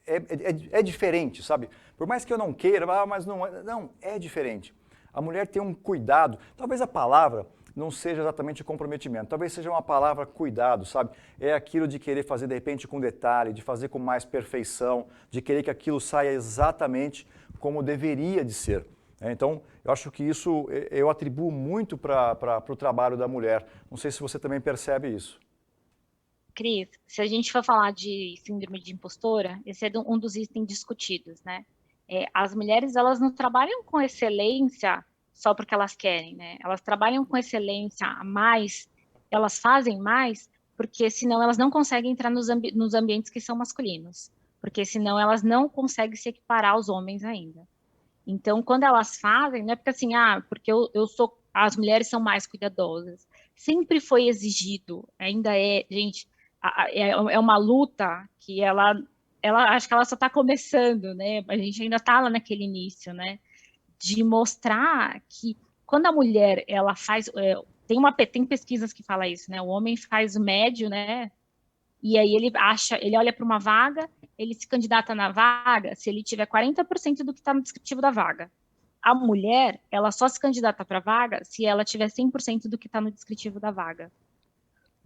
é diferente, sabe? Por mais que eu não queira, mas não é diferente. A mulher tem um cuidado, talvez a palavra não seja exatamente comprometimento, talvez seja uma palavra cuidado, sabe? É aquilo de querer fazer de repente com detalhe, de fazer com mais perfeição, de querer que aquilo saia exatamente como deveria de ser. Então, eu acho que isso eu atribuo muito para o trabalho da mulher. Não sei se você também percebe isso. Cris, se a gente for falar de síndrome de impostora, esse é um dos itens discutidos, né? As mulheres, elas não trabalham com excelência só porque elas querem, né? Elas trabalham com excelência a mais, elas fazem mais, porque senão elas não conseguem entrar nos ambientes que são masculinos, porque senão elas não conseguem se equiparar aos homens ainda. Então, quando elas fazem, não é porque assim, porque as mulheres são mais cuidadosas. Sempre foi exigido, ainda é, gente, é uma luta que ela acho que ela só está começando, né? A gente ainda está lá naquele início, né? De mostrar que quando a mulher ela faz, tem pesquisas que falam isso, né? O homem faz o médio, né? E aí ele olha para uma vaga, ele se candidata na vaga se ele tiver 40% do que está no descritivo da vaga. A mulher, ela só se candidata para a vaga se ela tiver 100% do que está no descritivo da vaga.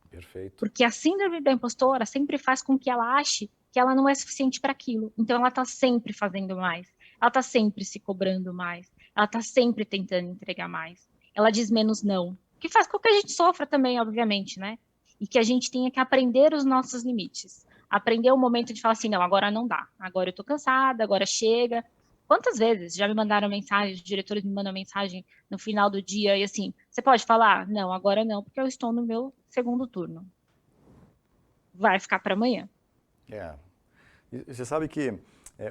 Perfeito. Porque a síndrome da impostora sempre faz com que ela ache que ela não é suficiente para aquilo. Então ela está sempre fazendo mais. Ela está sempre se cobrando mais. Ela está sempre tentando entregar mais. Ela diz menos não. Que faz com que a gente sofra também, obviamente, né? E que a gente tenha que aprender os nossos limites. Aprender o momento de falar assim, não, agora não dá. Agora eu tô cansada, agora chega. Quantas vezes já me mandaram mensagem, os diretores me mandam mensagem no final do dia e assim, você pode falar? Não, agora não, porque eu estou no meu segundo turno. Vai ficar para amanhã. E você sabe que,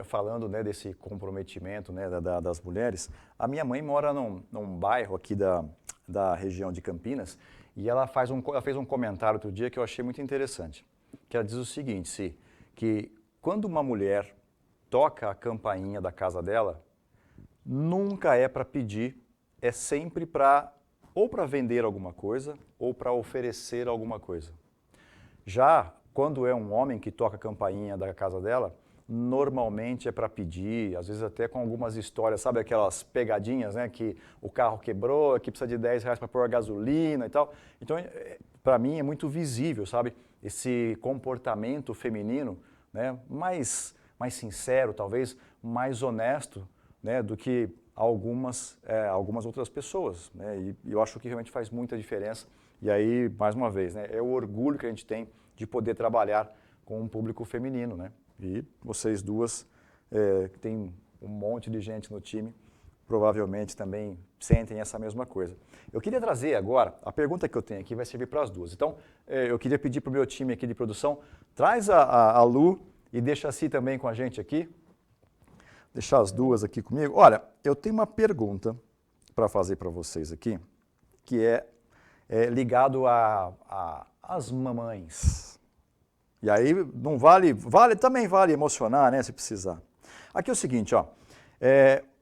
falando, né, desse comprometimento, né, das mulheres, a minha mãe mora num bairro aqui da região de Campinas e ela fez um comentário outro dia que eu achei muito interessante, que ela diz o seguinte, que quando uma mulher toca a campainha da casa dela, nunca é para pedir, é sempre ou para vender alguma coisa ou para oferecer alguma coisa. Já quando é um homem que toca a campainha da casa dela, normalmente é para pedir, às vezes até com algumas histórias, sabe aquelas pegadinhas, né, que o carro quebrou, que precisa de R$10 para pôr a gasolina e tal. Então, para mim é muito visível, sabe, esse comportamento feminino, né, mais sincero, talvez, mais honesto, né, do que algumas outras pessoas, né, e eu acho que realmente faz muita diferença. E aí, mais uma vez, né, é o orgulho que a gente tem de poder trabalhar com um público feminino, né? E vocês duas, tem um monte de gente no time, provavelmente também sentem essa mesma coisa. Eu queria trazer agora, a pergunta que eu tenho aqui vai servir para as duas. Então, eu queria pedir para o meu time aqui de produção, traz a Lu e deixa a Si também com a gente aqui. Deixar as duas aqui comigo. Olha, eu tenho uma pergunta para fazer para vocês aqui, que é ligado às mamães. E aí não também vale emocionar, né, se precisar. Aqui é o seguinte, ó,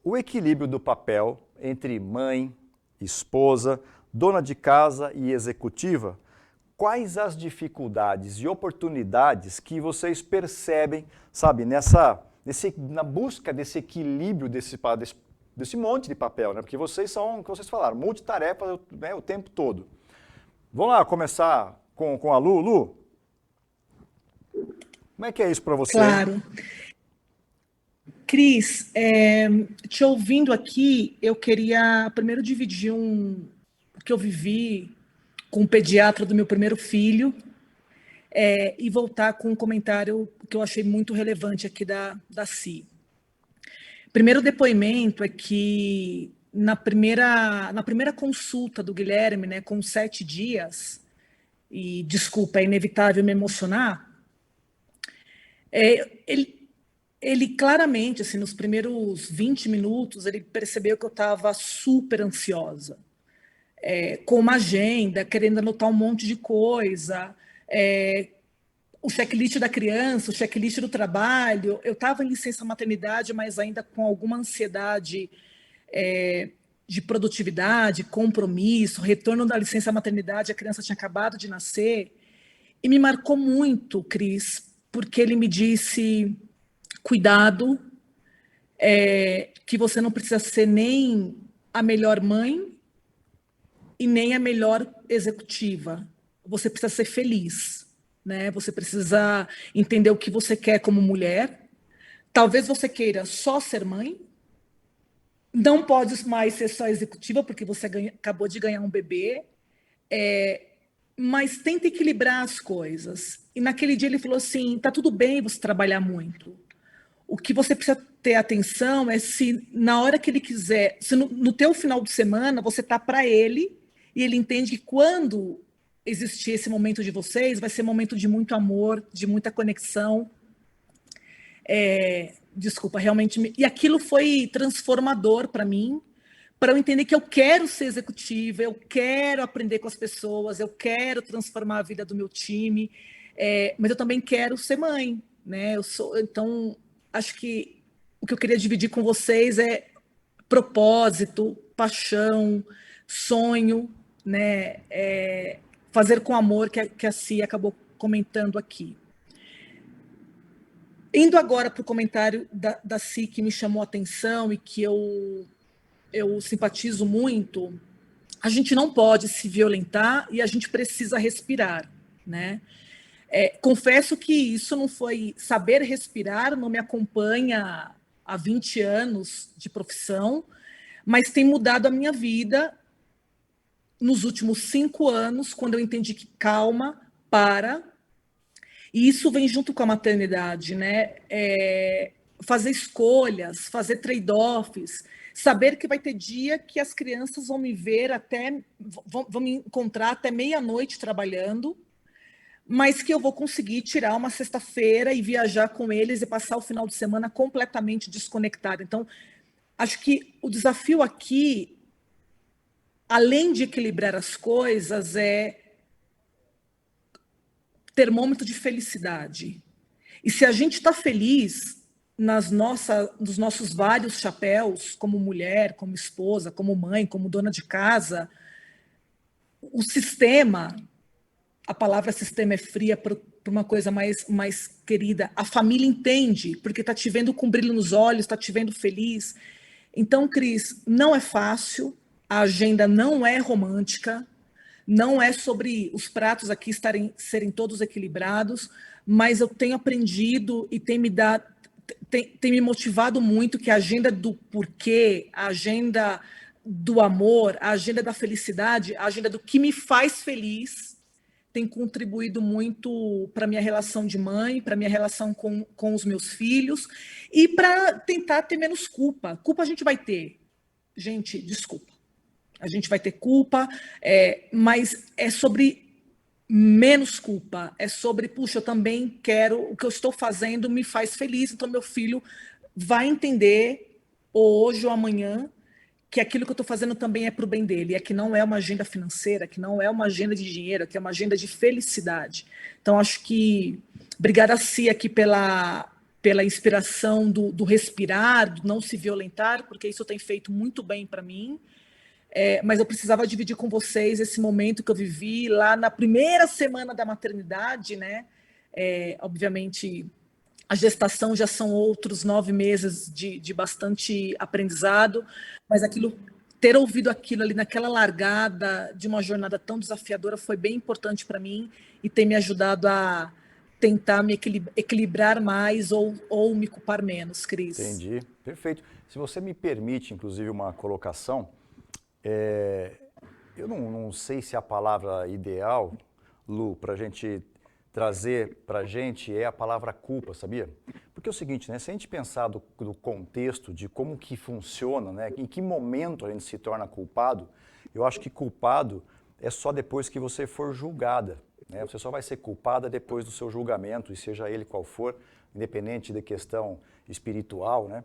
o equilíbrio do papel entre mãe, esposa, dona de casa e executiva, quais as dificuldades e oportunidades que vocês percebem, sabe, na busca desse equilíbrio desse monte de papel, né? Porque vocês são, como vocês falaram, multitarefa, né, o tempo todo. Vamos lá começar com a Lu. Lu, como é que é isso para você? Claro. Cris, te ouvindo aqui, eu queria primeiro dividir o que eu vivi com o pediatra do meu primeiro filho e voltar com um comentário que eu achei muito relevante aqui da Si. Primeiro depoimento é que na primeira consulta do Guilherme, né, com 7 dias, e desculpa, é inevitável me emocionar, ele claramente, assim, nos primeiros 20 minutos, ele percebeu que eu estava super ansiosa, com uma agenda, querendo anotar um monte de coisa, o checklist da criança, o checklist do trabalho. Eu estava em licença maternidade, mas ainda com alguma ansiedade de produtividade, compromisso, retorno da licença maternidade, a criança tinha acabado de nascer, e me marcou muito, Cris, porque ele me disse, cuidado, que você não precisa ser nem a melhor mãe e nem a melhor executiva. Você precisa ser feliz, né? Você precisa entender o que você quer como mulher. Talvez você queira só ser mãe, não pode mais ser só executiva, porque você acabou de ganhar um bebê, mas tenta equilibrar as coisas. E naquele dia ele falou assim, tá tudo bem você trabalhar muito. O que você precisa ter atenção é se na hora que ele quiser, se no teu final de semana você tá para ele, e ele entende que quando existir esse momento de vocês, vai ser um momento de muito amor, de muita conexão. Desculpa, realmente. E aquilo foi transformador para mim, para eu entender que eu quero ser executiva, eu quero aprender com as pessoas, eu quero transformar a vida do meu time, mas eu também quero ser mãe, né? Então, acho que o que eu queria dividir com vocês é propósito, paixão, sonho, né? Fazer com amor, que a Cia acabou comentando aqui. Indo agora para o comentário da Cia, que me chamou a atenção e que eu simpatizo muito, a gente não pode se violentar e a gente precisa respirar, né? Confesso que isso não foi... Saber respirar não me acompanha há 20 anos de profissão, mas tem mudado a minha vida nos últimos 5 anos, quando eu entendi que calma, para... E isso vem junto com a maternidade, né? Fazer escolhas, fazer trade-offs, saber que vai ter dia que as crianças vão me ver vão me encontrar até meia-noite trabalhando, mas que eu vou conseguir tirar uma sexta-feira e viajar com eles e passar o final de semana completamente desconectada. Então, acho que o desafio aqui, além de equilibrar as coisas, é termômetro de felicidade. E se a gente está feliz nos nossos vários chapéus, como mulher, como esposa, como mãe, como dona de casa, o sistema, a palavra sistema é fria para uma coisa mais querida, a família entende, porque está te vendo com brilho nos olhos, está te vendo feliz. Então, Cris, não é fácil, a agenda não é romântica, não é sobre os pratos aqui serem todos equilibrados, mas eu tenho aprendido e tem me motivado muito que a agenda do porquê, a agenda do amor, a agenda da felicidade, a agenda do que me faz feliz, tem contribuído muito para a minha relação de mãe, para a minha relação com os meus filhos e para tentar ter menos culpa. Culpa a gente vai ter. Gente, desculpa. A gente vai ter culpa, mas é sobre menos culpa, é sobre, puxa, eu também quero, o que eu estou fazendo me faz feliz, então meu filho vai entender hoje ou amanhã que aquilo que eu estou fazendo também é para o bem dele, é que não é uma agenda financeira, que não é uma agenda de dinheiro, que é uma agenda de felicidade. Então, acho que, obrigada a Cia aqui pela inspiração do respirar, do não se violentar, porque isso tem feito muito bem para mim. Mas eu precisava dividir com vocês esse momento que eu vivi lá na primeira semana da maternidade, né? Obviamente, a gestação já são outros 9 meses de bastante aprendizado, mas ter ouvido aquilo ali naquela largada de uma jornada tão desafiadora foi bem importante para mim e tem me ajudado a tentar me equilibrar mais ou me culpar menos, Cris. Entendi, perfeito. Se você me permite, inclusive, uma colocação... eu não sei se a palavra ideal, Lu, para a gente trazer para a gente é a palavra culpa, sabia? Porque é o seguinte, né? Se a gente pensar do contexto de como que funciona, né? Em que momento a gente se torna culpado, eu acho que culpado é só depois que você for julgada, né? Você só vai ser culpada depois do seu julgamento, e seja ele qual for, independente da questão espiritual, né?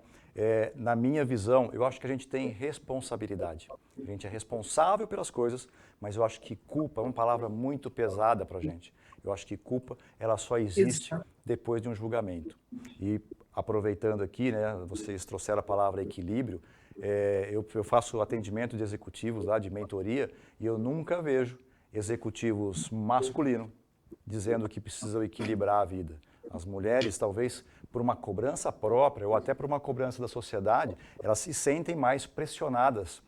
Na minha visão, eu acho que a gente tem responsabilidade. A gente é responsável pelas coisas, mas eu acho que culpa é uma palavra muito pesada para a gente. Eu acho que culpa, ela só existe depois de um julgamento. E aproveitando aqui, né, vocês trouxeram a palavra equilíbrio, eu faço atendimento de executivos lá, de mentoria, e eu nunca vejo executivos masculinos dizendo que precisam equilibrar a vida. As mulheres, talvez por uma cobrança própria ou até por uma cobrança da sociedade, elas se sentem mais pressionadas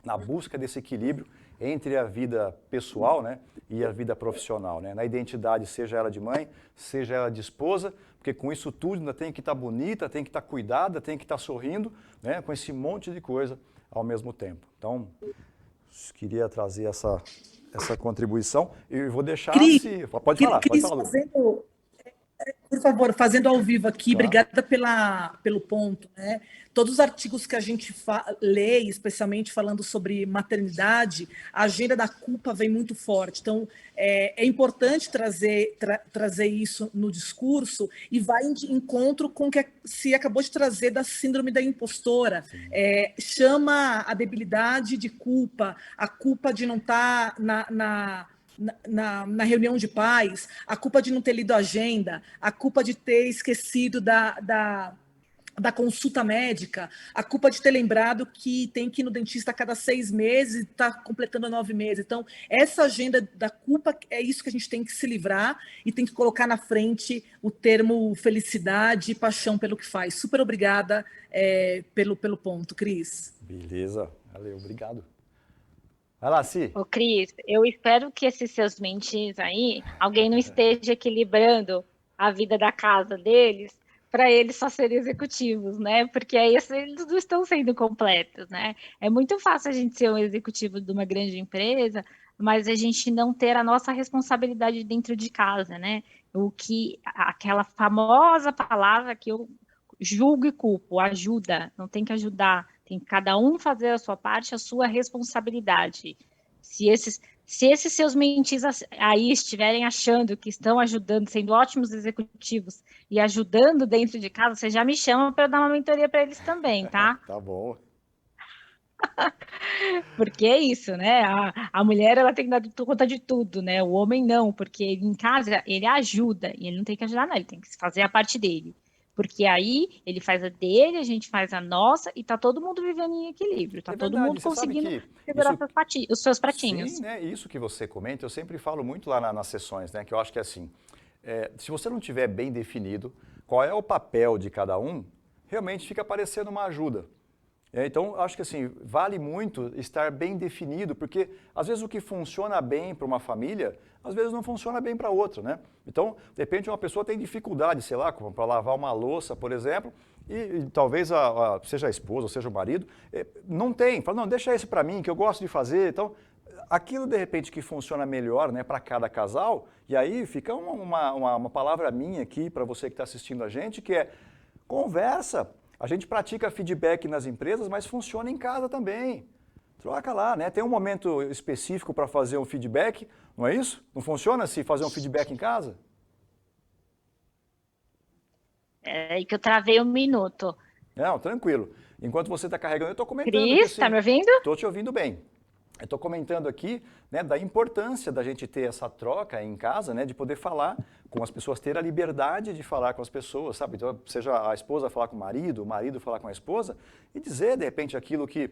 na busca desse equilíbrio entre a vida pessoal, né, e a vida profissional, né, na identidade, seja ela de mãe, seja ela de esposa, porque com isso tudo ainda tem que estar bonita, tem que estar cuidada, tem que estar sorrindo, né? Com esse monte de coisa ao mesmo tempo. Então, queria trazer essa contribuição e vou deixar Cris, se... Pode falar, Cris, Lu. Por favor, fazendo ao vivo aqui, Claro. obrigada pelo ponto, né? Todos os artigos que a gente lê, especialmente falando sobre maternidade, a agenda da culpa vem muito forte. Então, é importante trazer isso no discurso e vai de encontro com o que se acabou de trazer da síndrome da impostora. Chama a debilidade de culpa, a culpa de não estar na reunião de pais, a culpa de não ter lido a agenda, a culpa de ter esquecido da consulta médica, a culpa de ter lembrado que tem que ir no dentista a cada 6 meses e está completando 9 meses. Então, essa agenda da culpa é isso que a gente tem que se livrar e tem que colocar na frente o termo felicidade e paixão pelo que faz. Super obrigada pelo ponto, Cris. Beleza, valeu, obrigado. Vai lá, Si. Ô, Cris, eu espero que esses seus mentis aí, alguém não esteja equilibrando a vida da casa deles para eles só serem executivos, né? Porque aí eles não estão sendo completos, né? É muito fácil a gente ser um executivo de uma grande empresa, mas a gente não ter a nossa responsabilidade dentro de casa, né? Aquela famosa palavra que eu julgo e culpo, ajuda, não tem que ajudar, tem que cada um fazer a sua parte, a sua responsabilidade. Se esses seus mentis aí estiverem achando que estão ajudando, sendo ótimos executivos e ajudando dentro de casa, você já me chama para eu dar uma mentoria para eles também, tá? Tá bom. Porque é isso, né? A mulher ela tem que dar conta de tudo, né? O homem não, porque em casa ele ajuda e ele não tem que ajudar, não, ele tem que fazer a parte dele. Porque aí ele faz a dele, a gente faz a nossa e tá todo mundo vivendo em equilíbrio, tá todo mundo conseguindo segurar os seus pratinhos. Sim, né? Isso que você comenta, eu sempre falo muito lá nas sessões, né? Que eu acho que é assim, se você não tiver bem definido qual é o papel de cada um, realmente fica parecendo uma ajuda. Então, acho que assim, vale muito estar bem definido, porque às vezes o que funciona bem para uma família, às vezes não funciona bem para outra, né? Então, de repente uma pessoa tem dificuldade, sei lá, para lavar uma louça, por exemplo, e talvez seja a esposa ou seja o marido, não tem, fala, não, deixa esse para mim, que eu gosto de fazer. Então, aquilo de repente que funciona melhor, né, para cada casal, e aí fica uma palavra minha aqui para você que está assistindo a gente, que é conversa. A gente pratica feedback nas empresas, mas funciona em casa também. Troca lá, né? Tem um momento específico para fazer um feedback, não é isso? Não funciona se fazer um feedback em casa? É aí que eu travei 1 minuto. Não, tranquilo. Enquanto você está carregando, eu estou comentando. Cris, está me ouvindo? Estou te ouvindo bem. Eu estou comentando aqui, né, da importância da gente ter essa troca em casa, né, de poder falar com as pessoas, ter a liberdade de falar com as pessoas, sabe? Então, seja a esposa falar com o marido falar com a esposa e dizer, de repente, aquilo que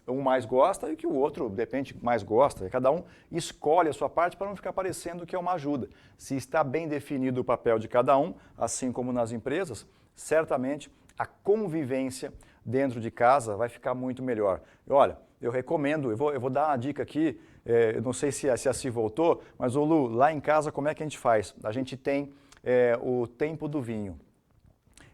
um mais gosta e que o outro, de repente, mais gosta. E cada um escolhe a sua parte para não ficar parecendo que é uma ajuda. Se está bem definido o papel de cada um, assim como nas empresas, certamente a convivência dentro de casa vai ficar muito melhor. E olha, eu recomendo, eu vou dar uma dica aqui, eu não sei se a Si voltou, mas ô Lu, lá em casa como é que a gente faz? A gente tem o tempo do vinho.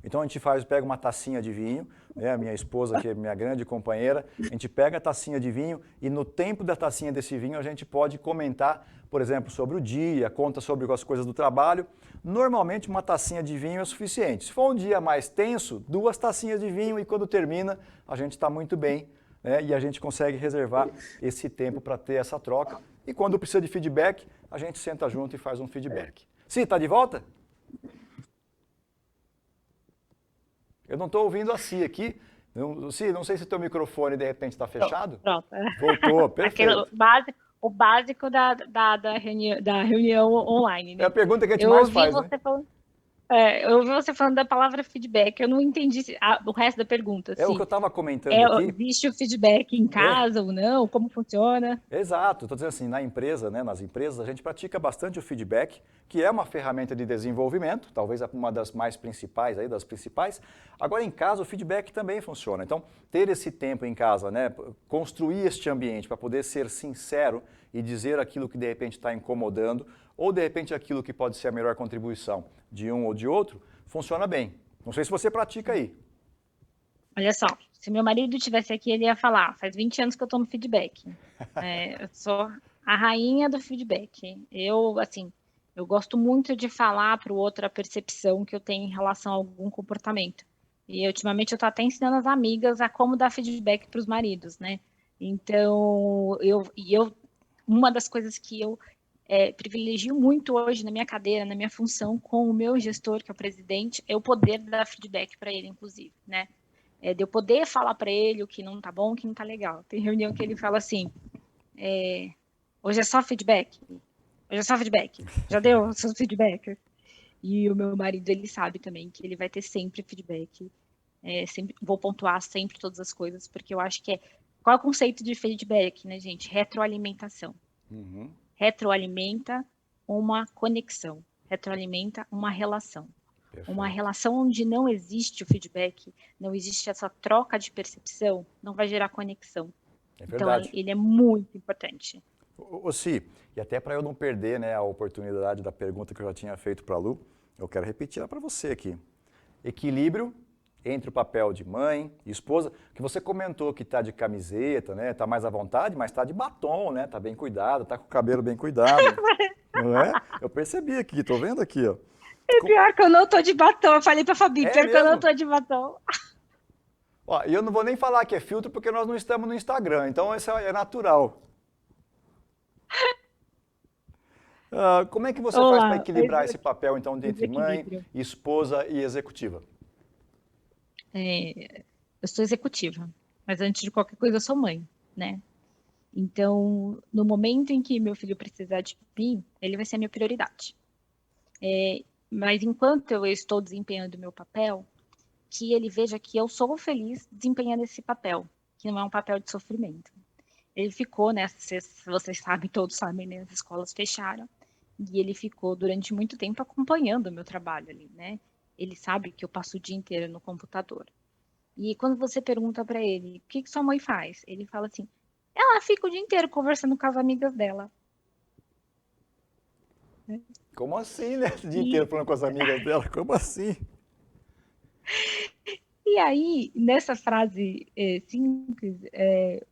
Então a gente pega uma tacinha de vinho, né, a minha esposa, que é minha grande companheira, a gente pega a tacinha de vinho e no tempo da tacinha desse vinho a gente pode comentar, por exemplo, sobre o dia, conta sobre as coisas do trabalho. Normalmente uma tacinha de vinho é suficiente. Se for um dia mais tenso, 2 tacinhas de vinho e quando termina a gente está muito bem, né, e a gente consegue reservar esse tempo para ter essa troca. E quando precisa de feedback, a gente senta junto e faz um feedback. Sim, está de volta? Eu não estou ouvindo a Si aqui. Si, não sei se o teu microfone de repente está fechado. Pronto. Voltou, perfeito. O básico da reunião online, né? É a pergunta que a gente mais faz, né? Eu ouvi você falando da palavra feedback, eu não entendi o resto da pergunta. É o que eu estava comentando aqui. Existe o feedback em casa ou não? Como funciona? Exato, estou dizendo assim, na empresa, né, nas empresas, a gente pratica bastante o feedback, que é uma ferramenta de desenvolvimento, talvez uma das mais principais, das principais. Agora, em casa, o feedback também funciona. Então, ter esse tempo em casa, né, construir este ambiente para poder ser sincero e dizer aquilo que de repente está incomodando, ou de repente aquilo que pode ser a melhor contribuição de um ou de outro, funciona bem. Não sei se você pratica aí. Olha só, se meu marido estivesse aqui, ele ia falar, faz 20 anos que eu tomo feedback. Eu sou a rainha do feedback. Assim, eu gosto muito de falar para o outro a percepção que eu tenho em relação a algum comportamento. E ultimamente eu estou até ensinando as amigas a como dar feedback para os maridos, né? Então, uma das coisas que eu privilegio muito hoje na minha cadeira, na minha função com o meu gestor, que é o presidente, é o poder dar feedback para ele, inclusive, né? De eu poder falar para ele o que não tá bom, o que não tá legal. Tem reunião que ele fala assim, hoje é só feedback, hoje é só feedback, já deu seus feedback? E o meu marido, ele sabe também que ele vai ter sempre feedback, sempre, vou pontuar sempre todas as coisas, porque eu acho que qual é o conceito de feedback, né, gente? Retroalimentação. Uhum. Retroalimenta uma conexão, retroalimenta uma relação. Perfeito. Uma relação onde não existe o feedback, não existe essa troca de percepção, não vai gerar conexão. É verdade. Então, ele é muito importante. Ô, Si, e até para eu não perder, né, a oportunidade da pergunta que eu já tinha feito para a Lu, eu quero repetir ela para você aqui. Equilíbrio entre o papel de mãe e esposa, que você comentou que está de camiseta, né, está mais à vontade, mas está de batom, né, está bem cuidado, está com o cabelo bem cuidado, não é? Eu percebi aqui, tô vendo aqui, ó. Pior que eu não tô de batom, eu falei pra Fabi, pior mesmo? que eu não tô de batom. Ó, e eu não vou nem falar que é filtro porque nós não estamos no Instagram, então isso é natural. Como é que você faz para equilibrar esse papel, então, entre mãe, esposa e executiva? Eu sou executiva, mas antes de qualquer coisa eu sou mãe, né? Então, no momento em que meu filho precisar de mim, ele vai ser a minha prioridade. Mas enquanto eu estou desempenhando o meu papel, que ele veja que eu sou feliz desempenhando esse papel, que não é um papel de sofrimento. Ele ficou, né, vocês sabem, todos sabem, né, as escolas fecharam, e ele ficou durante muito tempo acompanhando o meu trabalho ali, né? Ele sabe que eu passo o dia inteiro no computador. E quando você pergunta para ele, o que sua mãe faz? Ele fala assim, ela fica o dia inteiro conversando com as amigas dela. Como assim, né? O dia inteiro falando com as amigas dela? Como assim? E aí, nessa frase simples,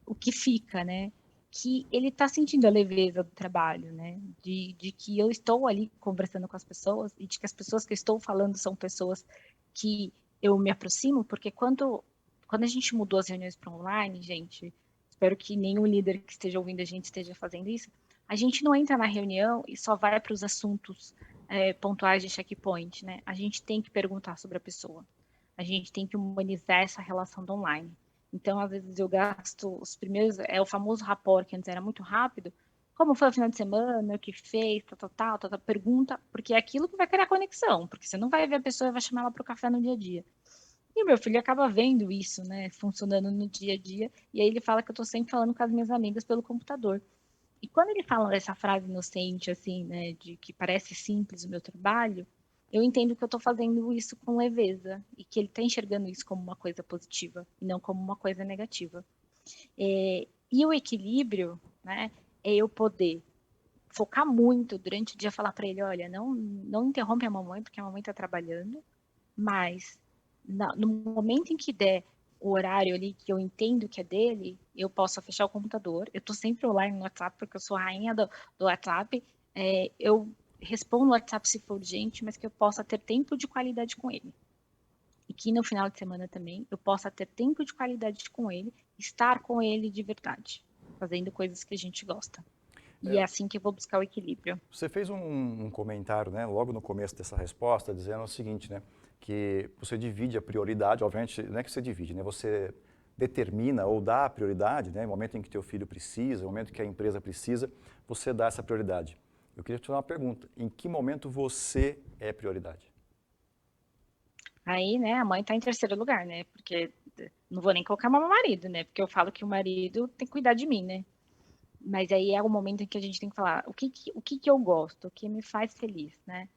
o que fica, né? Que ele está sentindo a leveza do trabalho, né? De que eu estou ali conversando com as pessoas e de que as pessoas que eu estou falando são pessoas que eu me aproximo, porque quando a gente mudou as reuniões para online, gente, espero que nenhum líder que esteja ouvindo a gente esteja fazendo isso, a gente não entra na reunião e só vai para os assuntos pontuais de checkpoint, né? A gente tem que perguntar sobre a pessoa. A gente tem que humanizar essa relação do online. Então, às vezes, eu gasto os primeiros... o famoso rapport, que antes era muito rápido. Como foi o final de semana? O que fez? Tal. Pergunta, porque é aquilo que vai criar conexão. Porque você não vai ver a pessoa e vai chamar ela para o café no dia a dia. E o meu filho acaba vendo isso, né? Funcionando no dia a dia. E aí ele fala que eu estou sempre falando com as minhas amigas pelo computador. E quando ele fala essa frase inocente, assim, né? De que parece simples o meu trabalho... eu entendo que eu estou fazendo isso com leveza e que ele está enxergando isso como uma coisa positiva e não como uma coisa negativa. E o equilíbrio, né, é eu poder focar muito durante o dia, falar para ele, olha, não interrompe a mamãe porque a mamãe está trabalhando, mas no momento em que der o horário ali que eu entendo que é dele, eu posso fechar o computador. Eu estou sempre online no WhatsApp porque eu sou a rainha do WhatsApp. Eu respondo no WhatsApp se for urgente, mas que eu possa ter tempo de qualidade com ele. E que no final de semana também eu possa ter tempo de qualidade com ele, estar com ele de verdade, fazendo coisas que a gente gosta. E é assim que eu vou buscar o equilíbrio. Você fez um comentário, né, logo no começo dessa resposta, dizendo o seguinte, né, que você divide a prioridade, obviamente, não é que você divide, né, você determina ou dá a prioridade, né, no momento em que teu filho precisa, no momento que a empresa precisa, você dá essa prioridade. Eu queria te fazer uma pergunta, em que momento você é prioridade? Aí, né, a mãe tá em terceiro lugar, né, porque não vou nem colocar meu marido, né, porque eu falo que o marido tem que cuidar de mim, né. Mas aí é o momento em que a gente tem que falar o que eu gosto, o que me faz feliz, né?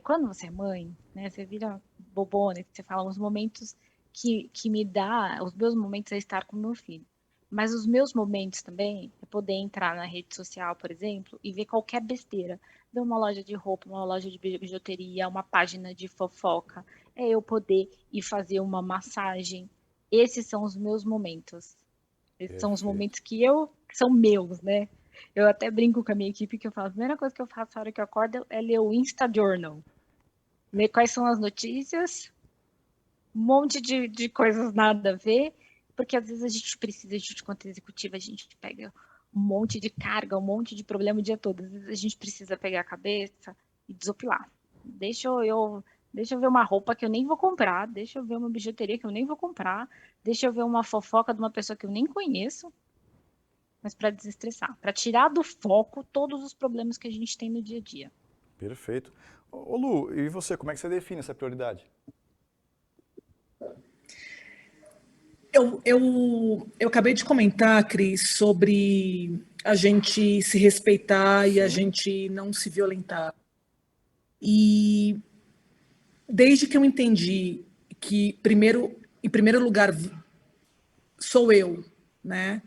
Quando você é mãe, né, você vira bobona, você fala os momentos que me dá, os meus momentos é estar com meu filho. Mas os meus momentos também é poder entrar na rede social, por exemplo, e ver qualquer besteira. Ver uma loja de roupa, uma loja de bijuteria, uma página de fofoca. é eu poder ir fazer uma massagem. Esses são os meus momentos. Esses são os momentos que são meus, né? Eu até brinco com a minha equipe que eu falo, a primeira coisa que eu faço na hora que eu acordo é ler o Insta Journal. Ler quais são as notícias, um monte de coisas nada a ver, porque às vezes a gente precisa de conta executiva, a gente pega um monte de carga, um monte de problema o dia todo. Às vezes a gente precisa pegar a cabeça e desopilar. Deixa eu ver uma roupa que eu nem vou comprar, deixa eu ver uma bijuteria que eu nem vou comprar, deixa eu ver uma fofoca de uma pessoa que eu nem conheço, mas para desestressar, para tirar do foco todos os problemas que a gente tem no dia a dia. Perfeito. Ô Lu, e você, como é que você define essa prioridade? Eu acabei de comentar, Cris, sobre a gente se respeitar e a gente não se violentar. E desde que eu entendi que, em primeiro lugar, sou eu, né?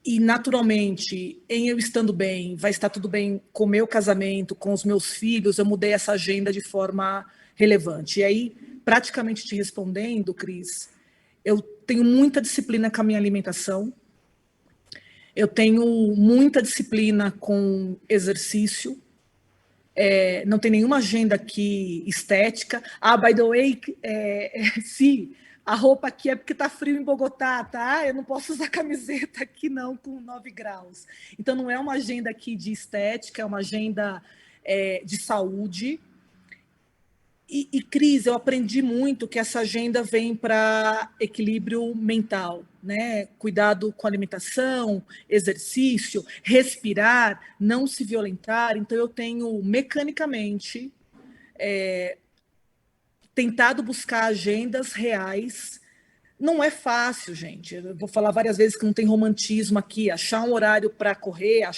E, naturalmente, em eu estando bem, vai estar tudo bem com o meu casamento, com os meus filhos, eu mudei essa agenda de forma relevante. E aí, praticamente te respondendo, Cris, eu tenho muita disciplina com a minha alimentação, eu tenho muita disciplina com exercício, não tem nenhuma agenda aqui estética. Ah, by the way, sim, a roupa aqui é porque tá frio em Bogotá, tá? Eu não posso usar camiseta aqui não com 9 graus. Então não é uma agenda aqui de estética, é uma agenda de saúde. E, Cris, eu aprendi muito que essa agenda vem para equilíbrio mental, né? Cuidado com a alimentação, exercício, respirar, não se violentar. Então, eu tenho mecanicamente tentado buscar agendas reais. Não é fácil, gente. Eu vou falar várias vezes que não tem romantismo aqui. Achar um horário para correr,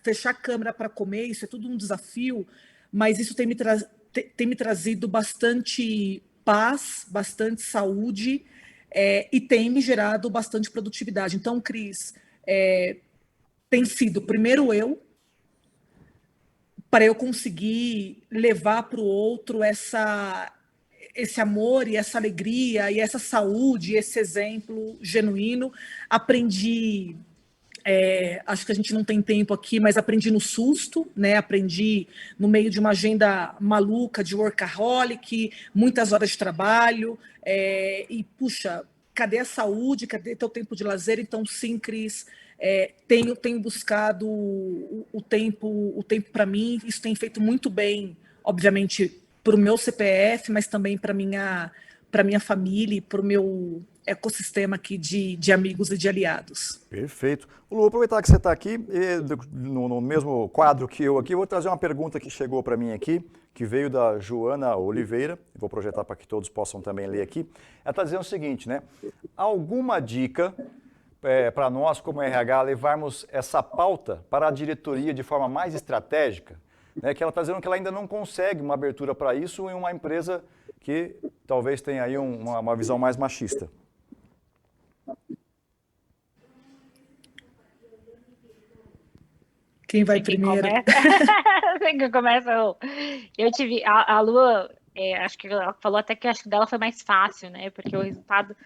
fechar a câmera para comer, isso é tudo um desafio. Mas isso tem me trazido bastante paz, bastante saúde e tem me gerado bastante produtividade. Então, Cris, tem sido primeiro eu, para eu conseguir levar para o outro esse amor e essa alegria e essa saúde, esse exemplo genuíno. Aprendi, acho que a gente não tem tempo aqui, mas aprendi no susto, né? Aprendi no meio de uma agenda maluca de workaholic, muitas horas de trabalho, e puxa, cadê a saúde? Cadê teu tempo de lazer? Então, sim, Cris, tenho buscado o tempo para mim. Isso tem feito muito bem, obviamente, para o meu CPF, mas também para minha família e para o meu ecossistema aqui de amigos e de aliados. Perfeito. Lu, vou aproveitar que você está aqui, no mesmo quadro que eu aqui, vou trazer uma pergunta que chegou para mim aqui, que veio da Joana Oliveira, vou projetar para que todos possam também ler aqui. Ela está dizendo o seguinte, né? Alguma dica para nós, como RH, levarmos essa pauta para a diretoria de forma mais estratégica? Né? Que ela está dizendo que ela ainda não consegue uma abertura para isso em uma empresa que talvez tenha aí uma visão mais machista. Quem vai primeiro? Assim que começa. Eu tive a Lua, acho que ela falou até que acho que dela foi mais fácil, né? Porque o resultado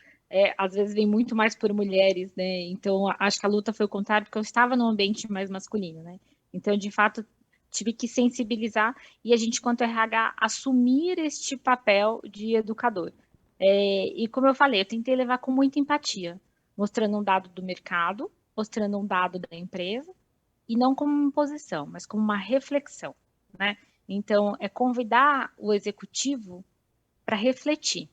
às vezes vem muito mais por mulheres, né? Então acho que a luta foi o contrário, porque eu estava num ambiente mais masculino, né? Então de fato tive que sensibilizar e a gente, quanto RH, assumir este papel de educador. E como eu falei, eu tentei levar com muita empatia, mostrando um dado do mercado, mostrando um dado da empresa, e não como uma posição, mas como uma reflexão, né? Então, é convidar o executivo para refletir,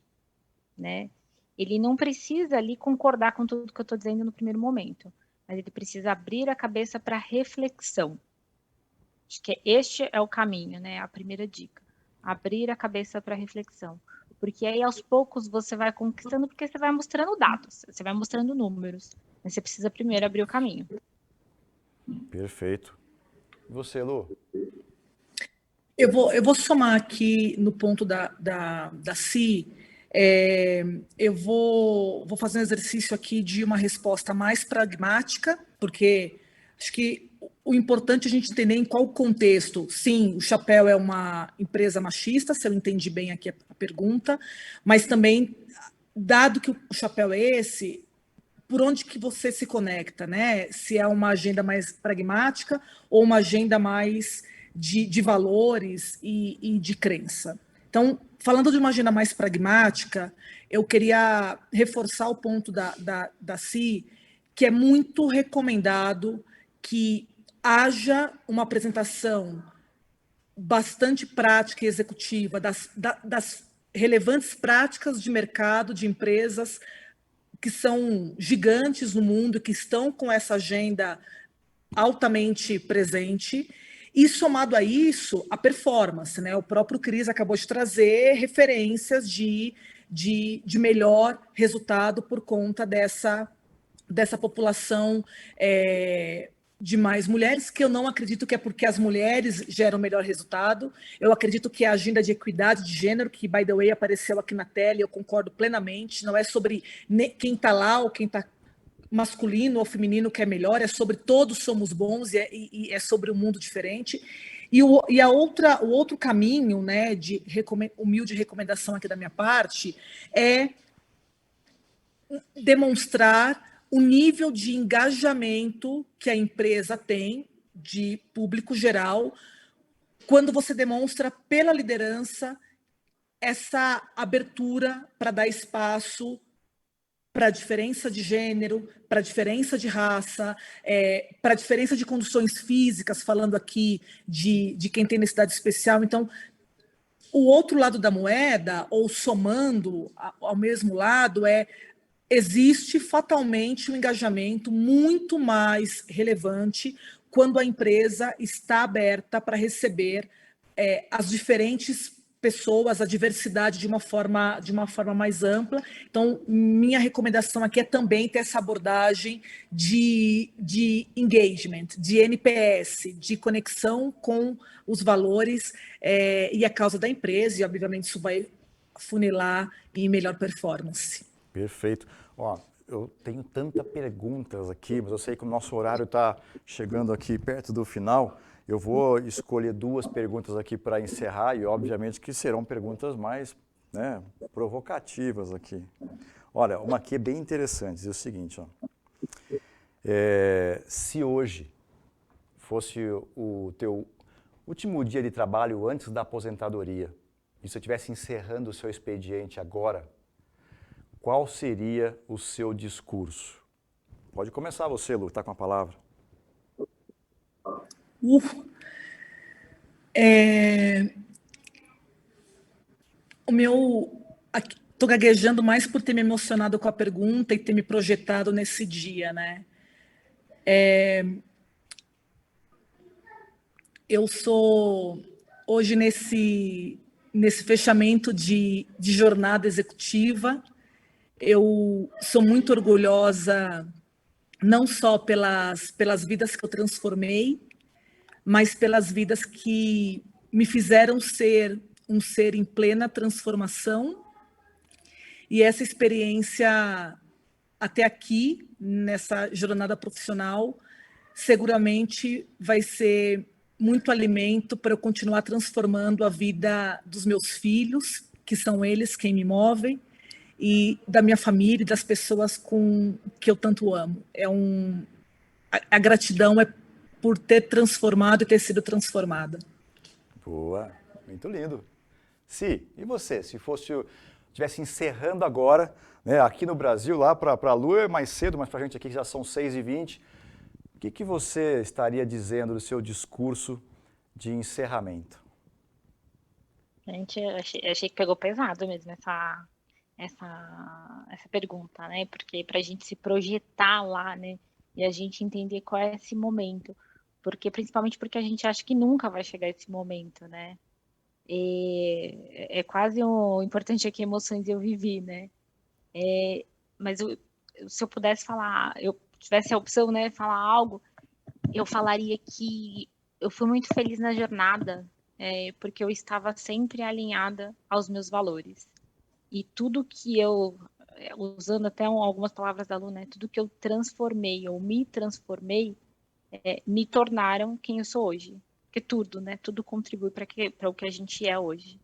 né? Ele não precisa ali concordar com tudo que eu estou dizendo no primeiro momento, mas ele precisa abrir a cabeça para reflexão. Acho que este é o caminho, né? A primeira dica. Abrir a cabeça para reflexão. Porque aí, aos poucos, você vai conquistando, porque você vai mostrando dados, você vai mostrando números, mas você precisa primeiro abrir o caminho. Perfeito. E você, Lu? Eu vou somar aqui no ponto da Si. Eu vou fazer um exercício aqui de uma resposta mais pragmática, porque acho que o importante é a gente entender em qual contexto. Sim, o Chapéu é uma empresa machista, se eu entendi bem aqui a pergunta, mas também, dado que o Chapéu é esse, por onde que você se conecta, né? Se é uma agenda mais pragmática ou uma agenda mais de valores e de crença. Então, falando de uma agenda mais pragmática, eu queria reforçar o ponto da CI, que é muito recomendado que haja uma apresentação bastante prática e executiva das relevantes práticas de mercado de empresas que são gigantes no mundo, que estão com essa agenda altamente presente, e somado a isso, a performance, né? O próprio Cris acabou de trazer referências de melhor resultado por conta dessa população de mais mulheres, que eu não acredito que é porque as mulheres geram melhor resultado. Eu acredito que a agenda de equidade de gênero, que, by the way, apareceu aqui na tela, e eu concordo plenamente, não é sobre quem está lá ou quem está masculino ou feminino que é melhor, é sobre todos somos bons e é sobre um mundo diferente. E o outro caminho, né, de humilde recomendação aqui da minha parte, é demonstrar o nível de engajamento que a empresa tem de público geral quando você demonstra pela liderança essa abertura para dar espaço para a diferença de gênero, para a diferença de raça, para a diferença de condições físicas, falando aqui de quem tem necessidade especial. Então, o outro lado da moeda, ou somando ao mesmo lado, existe fatalmente um engajamento muito mais relevante quando a empresa está aberta para receber as diferentes pessoas, a diversidade de uma forma mais ampla. Então, minha recomendação aqui é também ter essa abordagem de engagement, de NPS, de conexão com os valores e a causa da empresa, e obviamente isso vai funilar em melhor performance. Perfeito. Ó, eu tenho tantas perguntas aqui, mas eu sei que o nosso horário está chegando aqui perto do final. Eu vou escolher 2 perguntas aqui para encerrar e, obviamente, que serão perguntas mais, né, provocativas aqui. Olha, uma aqui é bem interessante, diz o seguinte, ó. Se hoje fosse o teu último dia de trabalho antes da aposentadoria, e você estivesse encerrando o seu expediente agora, qual seria o seu discurso? Pode começar você, Lu, está com a palavra. Estou gaguejando mais por ter me emocionado com a pergunta e ter me projetado nesse dia, né? Eu sou hoje nesse fechamento de jornada executiva. Eu sou muito orgulhosa não só pelas vidas que eu transformei, mas pelas vidas que me fizeram ser um ser em plena transformação. E essa experiência até aqui, nessa jornada profissional, seguramente vai ser muito alimento para eu continuar transformando a vida dos meus filhos, que são eles quem me movem, e da minha família e das pessoas que eu tanto amo. A gratidão é por ter transformado e ter sido transformada. Boa, muito lindo. Si, e você? Se estivesse encerrando agora, né, aqui no Brasil, lá para a Lu é mais cedo, mas para a gente aqui já são 6h20, o que você estaria dizendo do seu discurso de encerramento? Gente, achei que pegou pesado mesmo essa pergunta, né? Porque para a gente se projetar lá, né? E a gente entender qual é esse momento. Principalmente porque a gente acha que nunca vai chegar esse momento, né? E é quase o importante aqui, emoções eu vivi, né? Mas se eu pudesse falar, eu tivesse a opção, né, falar algo, eu falaria que eu fui muito feliz na jornada, porque eu estava sempre alinhada aos meus valores. E tudo que eu, usando até algumas palavras da Lu, né, tudo que eu transformei ou me transformei me tornaram quem eu sou hoje. Porque tudo, né? Tudo contribui para o que a gente é hoje.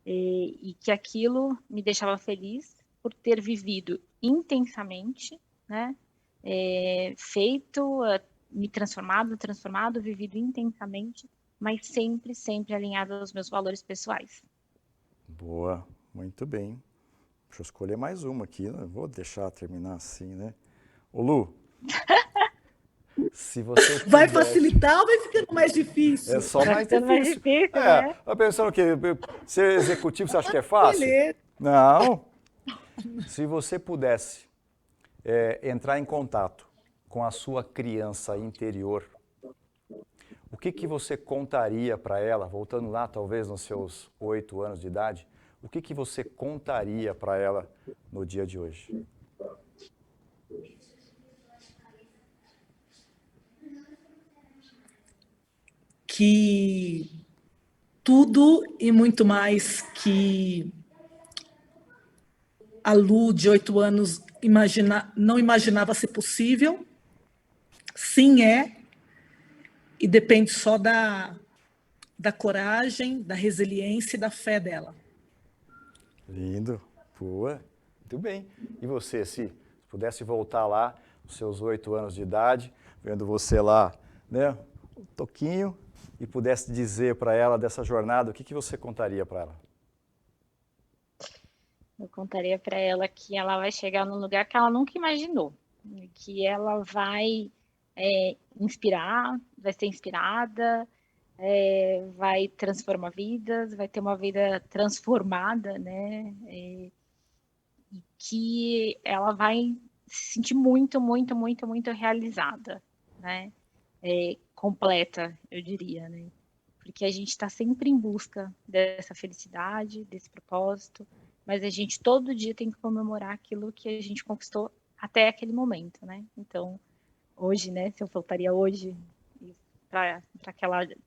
E que aquilo me deixava feliz por ter vivido intensamente, né? Feito, me transformado, vivido intensamente, mas sempre, sempre alinhado aos meus valores pessoais. Boa, muito bem. Deixa eu escolher mais uma aqui, não vou deixar terminar assim, né? Ô Lu, se você Vai pudesse... facilitar ou vai ficando mais É difícil? só Vai mais ficando mais difícil. difícil, né? Tá pensando o quê? Ser executivo, você acha que é fácil? Beleza. Não. Se você pudesse entrar em contato com a sua criança interior, o que você contaria para ela, voltando lá talvez nos seus 8 anos de idade, o que você contaria para ela no dia de hoje? Que tudo e muito mais que a Lu, de 8 anos, não imaginava ser possível, sim é, e depende só da coragem, da resiliência e da fé dela. Lindo. Boa. Muito bem. E você, se pudesse voltar lá, os seus 8 anos de idade, vendo você lá, né, um toquinho, e pudesse dizer para ela dessa jornada, o que você contaria para ela? Eu contaria para ela que ela vai chegar num lugar que ela nunca imaginou, que ela vai inspirar, vai ser inspirada, vai transformar vidas, vai ter uma vida transformada, né? E que ela vai se sentir muito, muito, muito, muito realizada, né? Completa, eu diria, né? Porque a gente está sempre em busca dessa felicidade, desse propósito, mas a gente todo dia tem que comemorar aquilo que a gente conquistou até aquele momento, né? Então, hoje, né, se eu voltaria hoje para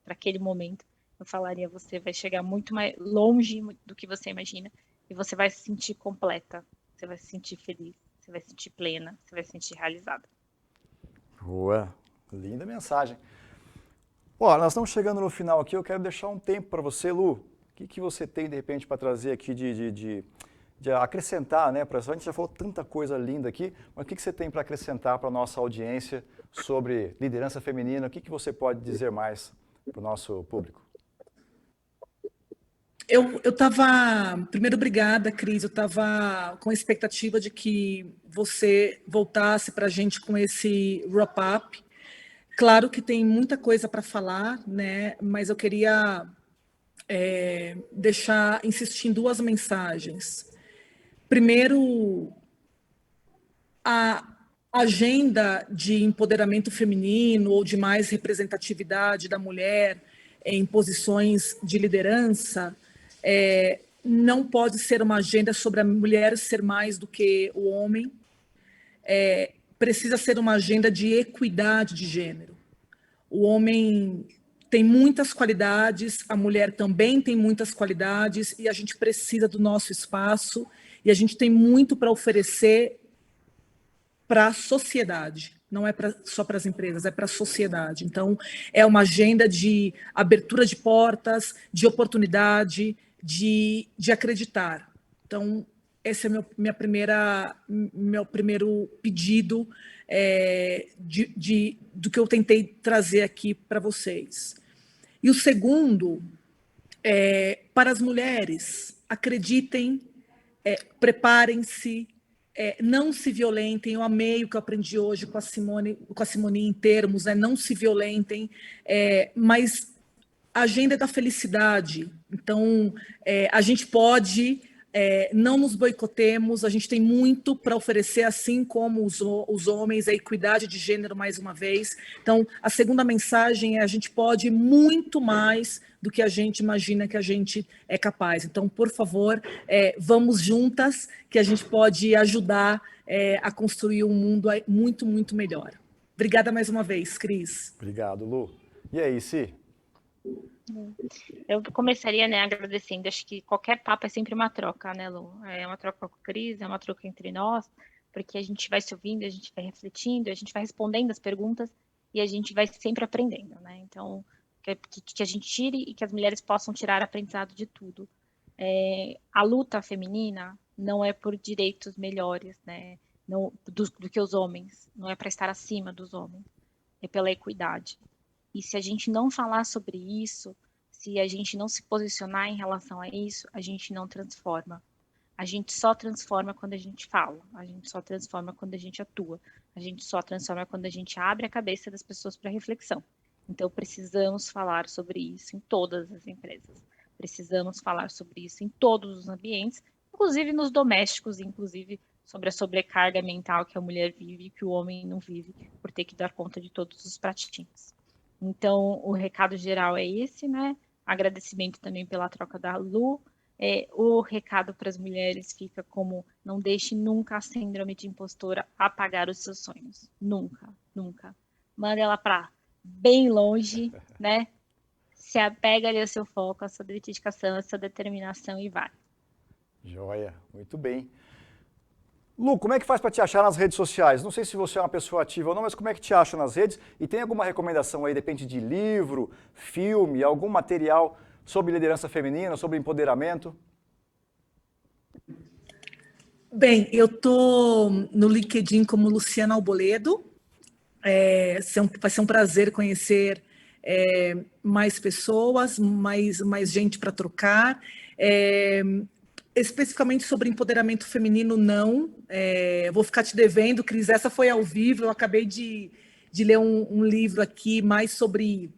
aquele momento, eu falaria: você vai chegar muito mais longe do que você imagina e você vai se sentir completa, você vai se sentir feliz, você vai se sentir plena, você vai se sentir realizada. Boa. Linda mensagem. Ó, nós estamos chegando no final aqui, eu quero deixar um tempo para você, Lu. O que você tem, de repente, para trazer aqui de acrescentar, né? A gente já falou tanta coisa linda aqui, mas o que você tem para acrescentar para a nossa audiência sobre liderança feminina? O que você pode dizer mais para o nosso público? Eu estava... Primeiro, obrigada, Cris. Eu estava com a expectativa de que você voltasse para a gente com esse wrap-up. Claro que tem muita coisa para falar, né? Mas eu queria insistir em 2 mensagens. Primeiro, a agenda de empoderamento feminino ou de mais representatividade da mulher em posições de liderança não pode ser uma agenda sobre a mulher ser mais do que o homem. Precisa ser uma agenda de equidade de gênero. O homem tem muitas qualidades, a mulher também tem muitas qualidades e a gente precisa do nosso espaço e a gente tem muito para oferecer para a sociedade. Não é só para as empresas, é para a sociedade. Então, é uma agenda de abertura de portas, de oportunidade, de acreditar. Então, esse é meu primeiro pedido do que eu tentei trazer aqui para vocês. E o segundo, para as mulheres, acreditem, preparem-se, não se violentem. Eu amei o que eu aprendi hoje com a Simone em termos, né? Não se violentem, mas a agenda é da felicidade. Então, a gente pode... não nos boicotemos, a gente tem muito para oferecer, assim como os homens, a equidade de gênero, mais uma vez. Então, a segunda mensagem é: a gente pode muito mais do que a gente imagina que a gente é capaz. Então, por favor, vamos juntas, que a gente pode ajudar a construir um mundo muito, muito melhor. Obrigada mais uma vez, Cris. Obrigado, Lu. E aí, Si? Eu começaria, né, agradecendo. Acho que qualquer papo é sempre uma troca, né, Lu? É uma troca com a Cris, é uma troca entre nós, porque a gente vai se ouvindo, a gente vai refletindo, a gente vai respondendo as perguntas e a gente vai sempre aprendendo, né? Então, que a gente tire e que as mulheres possam tirar aprendizado de tudo. A luta feminina não é por direitos melhores, né? Não, do que os homens, não é para estar acima dos homens, é pela equidade. E se a gente não falar sobre isso, se a gente não se posicionar em relação a isso, a gente não transforma. A gente só transforma quando a gente fala, a gente só transforma quando a gente atua, a gente só transforma quando a gente abre a cabeça das pessoas para reflexão. Então, precisamos falar sobre isso em todas as empresas. Precisamos falar sobre isso em todos os ambientes, inclusive nos domésticos, inclusive sobre a sobrecarga mental que a mulher vive e que o homem não vive, por ter que dar conta de todos os pratinhos. Então, o recado geral é esse, né? Agradecimento também pela troca da Lu. O recado para as mulheres fica como: não deixe nunca a síndrome de impostora apagar os seus sonhos. Nunca, nunca. Manda ela para bem longe, né? Se apega ali ao seu foco, à sua dedicação, à sua determinação e vai. Joia, muito bem. Lu, como é que faz para te achar nas redes sociais? Não sei se você é uma pessoa ativa ou não, mas como é que te acha nas redes? E tem alguma recomendação aí, depende de livro, filme, algum material sobre liderança feminina, sobre empoderamento? Bem, eu estou no LinkedIn como Luciana Alboledo. Vai ser um prazer conhecer mais pessoas, mais gente para trocar. Especificamente sobre empoderamento feminino, não. Vou ficar te devendo, Cris. Essa foi ao vivo. Eu acabei de ler um livro aqui mais sobre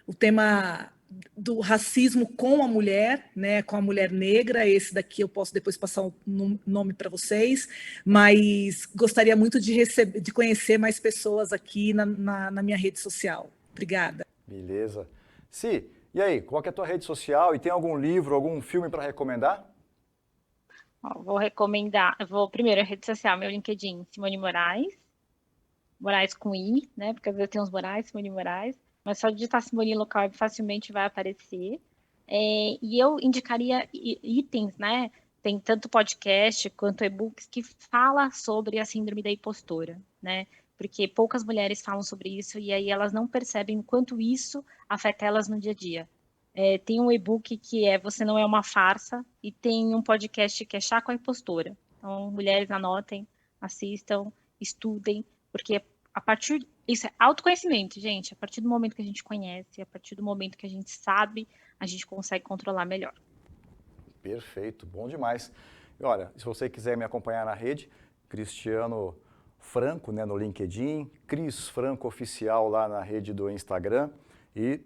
o tema do racismo com a mulher, né, com a mulher negra. Esse daqui eu posso depois passar o nome para vocês, mas gostaria muito de conhecer mais pessoas aqui na minha rede social. Obrigada. Beleza. Si, e aí, qual que é a tua rede social e tem algum livro, algum filme para recomendar? Vou recomendar, primeiro a rede social, meu LinkedIn, Simone Moraes, Moraes com I, né, porque às vezes tem uns Moraes, Simone Moraes, mas só digitar Simone local facilmente vai aparecer. E eu indicaria itens, né? Tem tanto podcast quanto e-books que fala sobre a síndrome da impostora, né? Porque poucas mulheres falam sobre isso e aí elas não percebem o quanto isso afeta elas no dia a dia. Tem um e-book que é Você Não É Uma Farsa e tem um podcast que é Chá com a Impostora. Então, mulheres, anotem, assistam, estudem, porque isso é autoconhecimento, gente. A partir do momento que a gente conhece, a partir do momento que a gente sabe, a gente consegue controlar melhor. Perfeito, bom demais. E olha, se você quiser me acompanhar na rede, Cristiano Franco, né, no LinkedIn, Cris Franco Oficial lá na rede do Instagram. E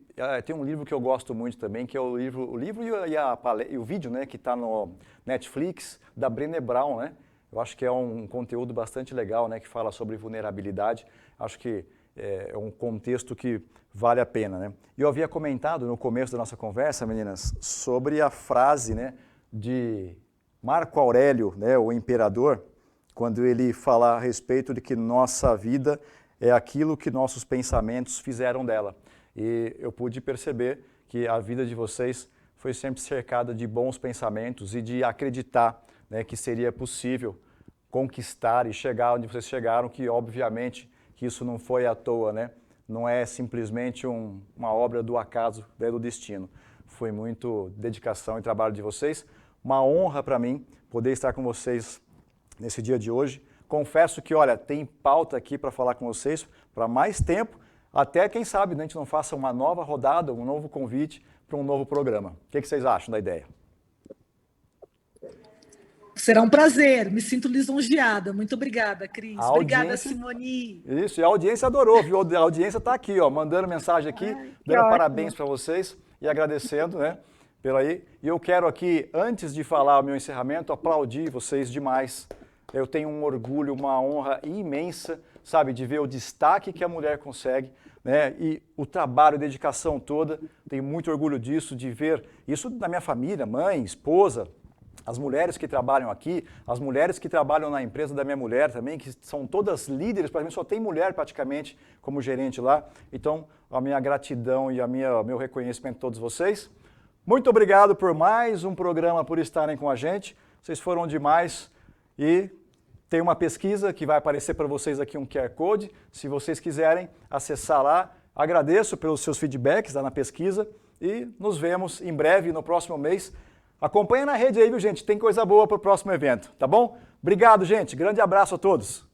tem um livro que eu gosto muito também, que é o livro e o vídeo, né, que está no Netflix, da Brené Brown, né? Eu acho que é um conteúdo bastante legal, né, que fala sobre vulnerabilidade. Acho que é um contexto que vale a pena, né? E eu havia comentado no começo da nossa conversa, meninas, sobre a frase, né, de Marco Aurélio, né, o imperador, quando ele fala a respeito de que nossa vida é aquilo que nossos pensamentos fizeram dela. E eu pude perceber que a vida de vocês foi sempre cercada de bons pensamentos e de acreditar, né, que seria possível conquistar e chegar onde vocês chegaram, que obviamente que isso não foi à toa, né? Não é simplesmente uma obra do acaso, do destino. Foi muito dedicação e trabalho de vocês. Uma honra para mim poder estar com vocês nesse dia de hoje. Confesso que, olha, tem pauta aqui para falar com vocês para mais tempo, até quem sabe, né, a gente não faça uma nova rodada, um novo convite para um novo programa. O que vocês acham da ideia? Será um prazer, me sinto lisonjeada. Muito obrigada, Cris. Obrigada, Simone. Isso, e a audiência adorou, viu? A audiência está aqui, ó, mandando mensagem aqui, dando parabéns para vocês e agradecendo, né, pela aí. E eu quero aqui, antes de falar o meu encerramento, aplaudir vocês demais. Eu tenho um orgulho, uma honra imensa, sabe, de ver o destaque que a mulher consegue, né, e o trabalho, a dedicação toda. Tenho muito orgulho disso, de ver isso na minha família, mãe, esposa, as mulheres que trabalham aqui, as mulheres que trabalham na empresa da minha mulher também, que são todas líderes, para mim só tem mulher praticamente como gerente lá. Então, a minha gratidão e meu reconhecimento a todos vocês. Muito obrigado por mais um programa, por estarem com a gente. Vocês foram demais e tem uma pesquisa que vai aparecer para vocês aqui um QR Code. Se vocês quiserem acessar lá, agradeço pelos seus feedbacks lá na pesquisa e nos vemos em breve no próximo mês. Acompanha na rede aí, viu, gente? Tem coisa boa para o próximo evento, tá bom? Obrigado, gente. Grande abraço a todos.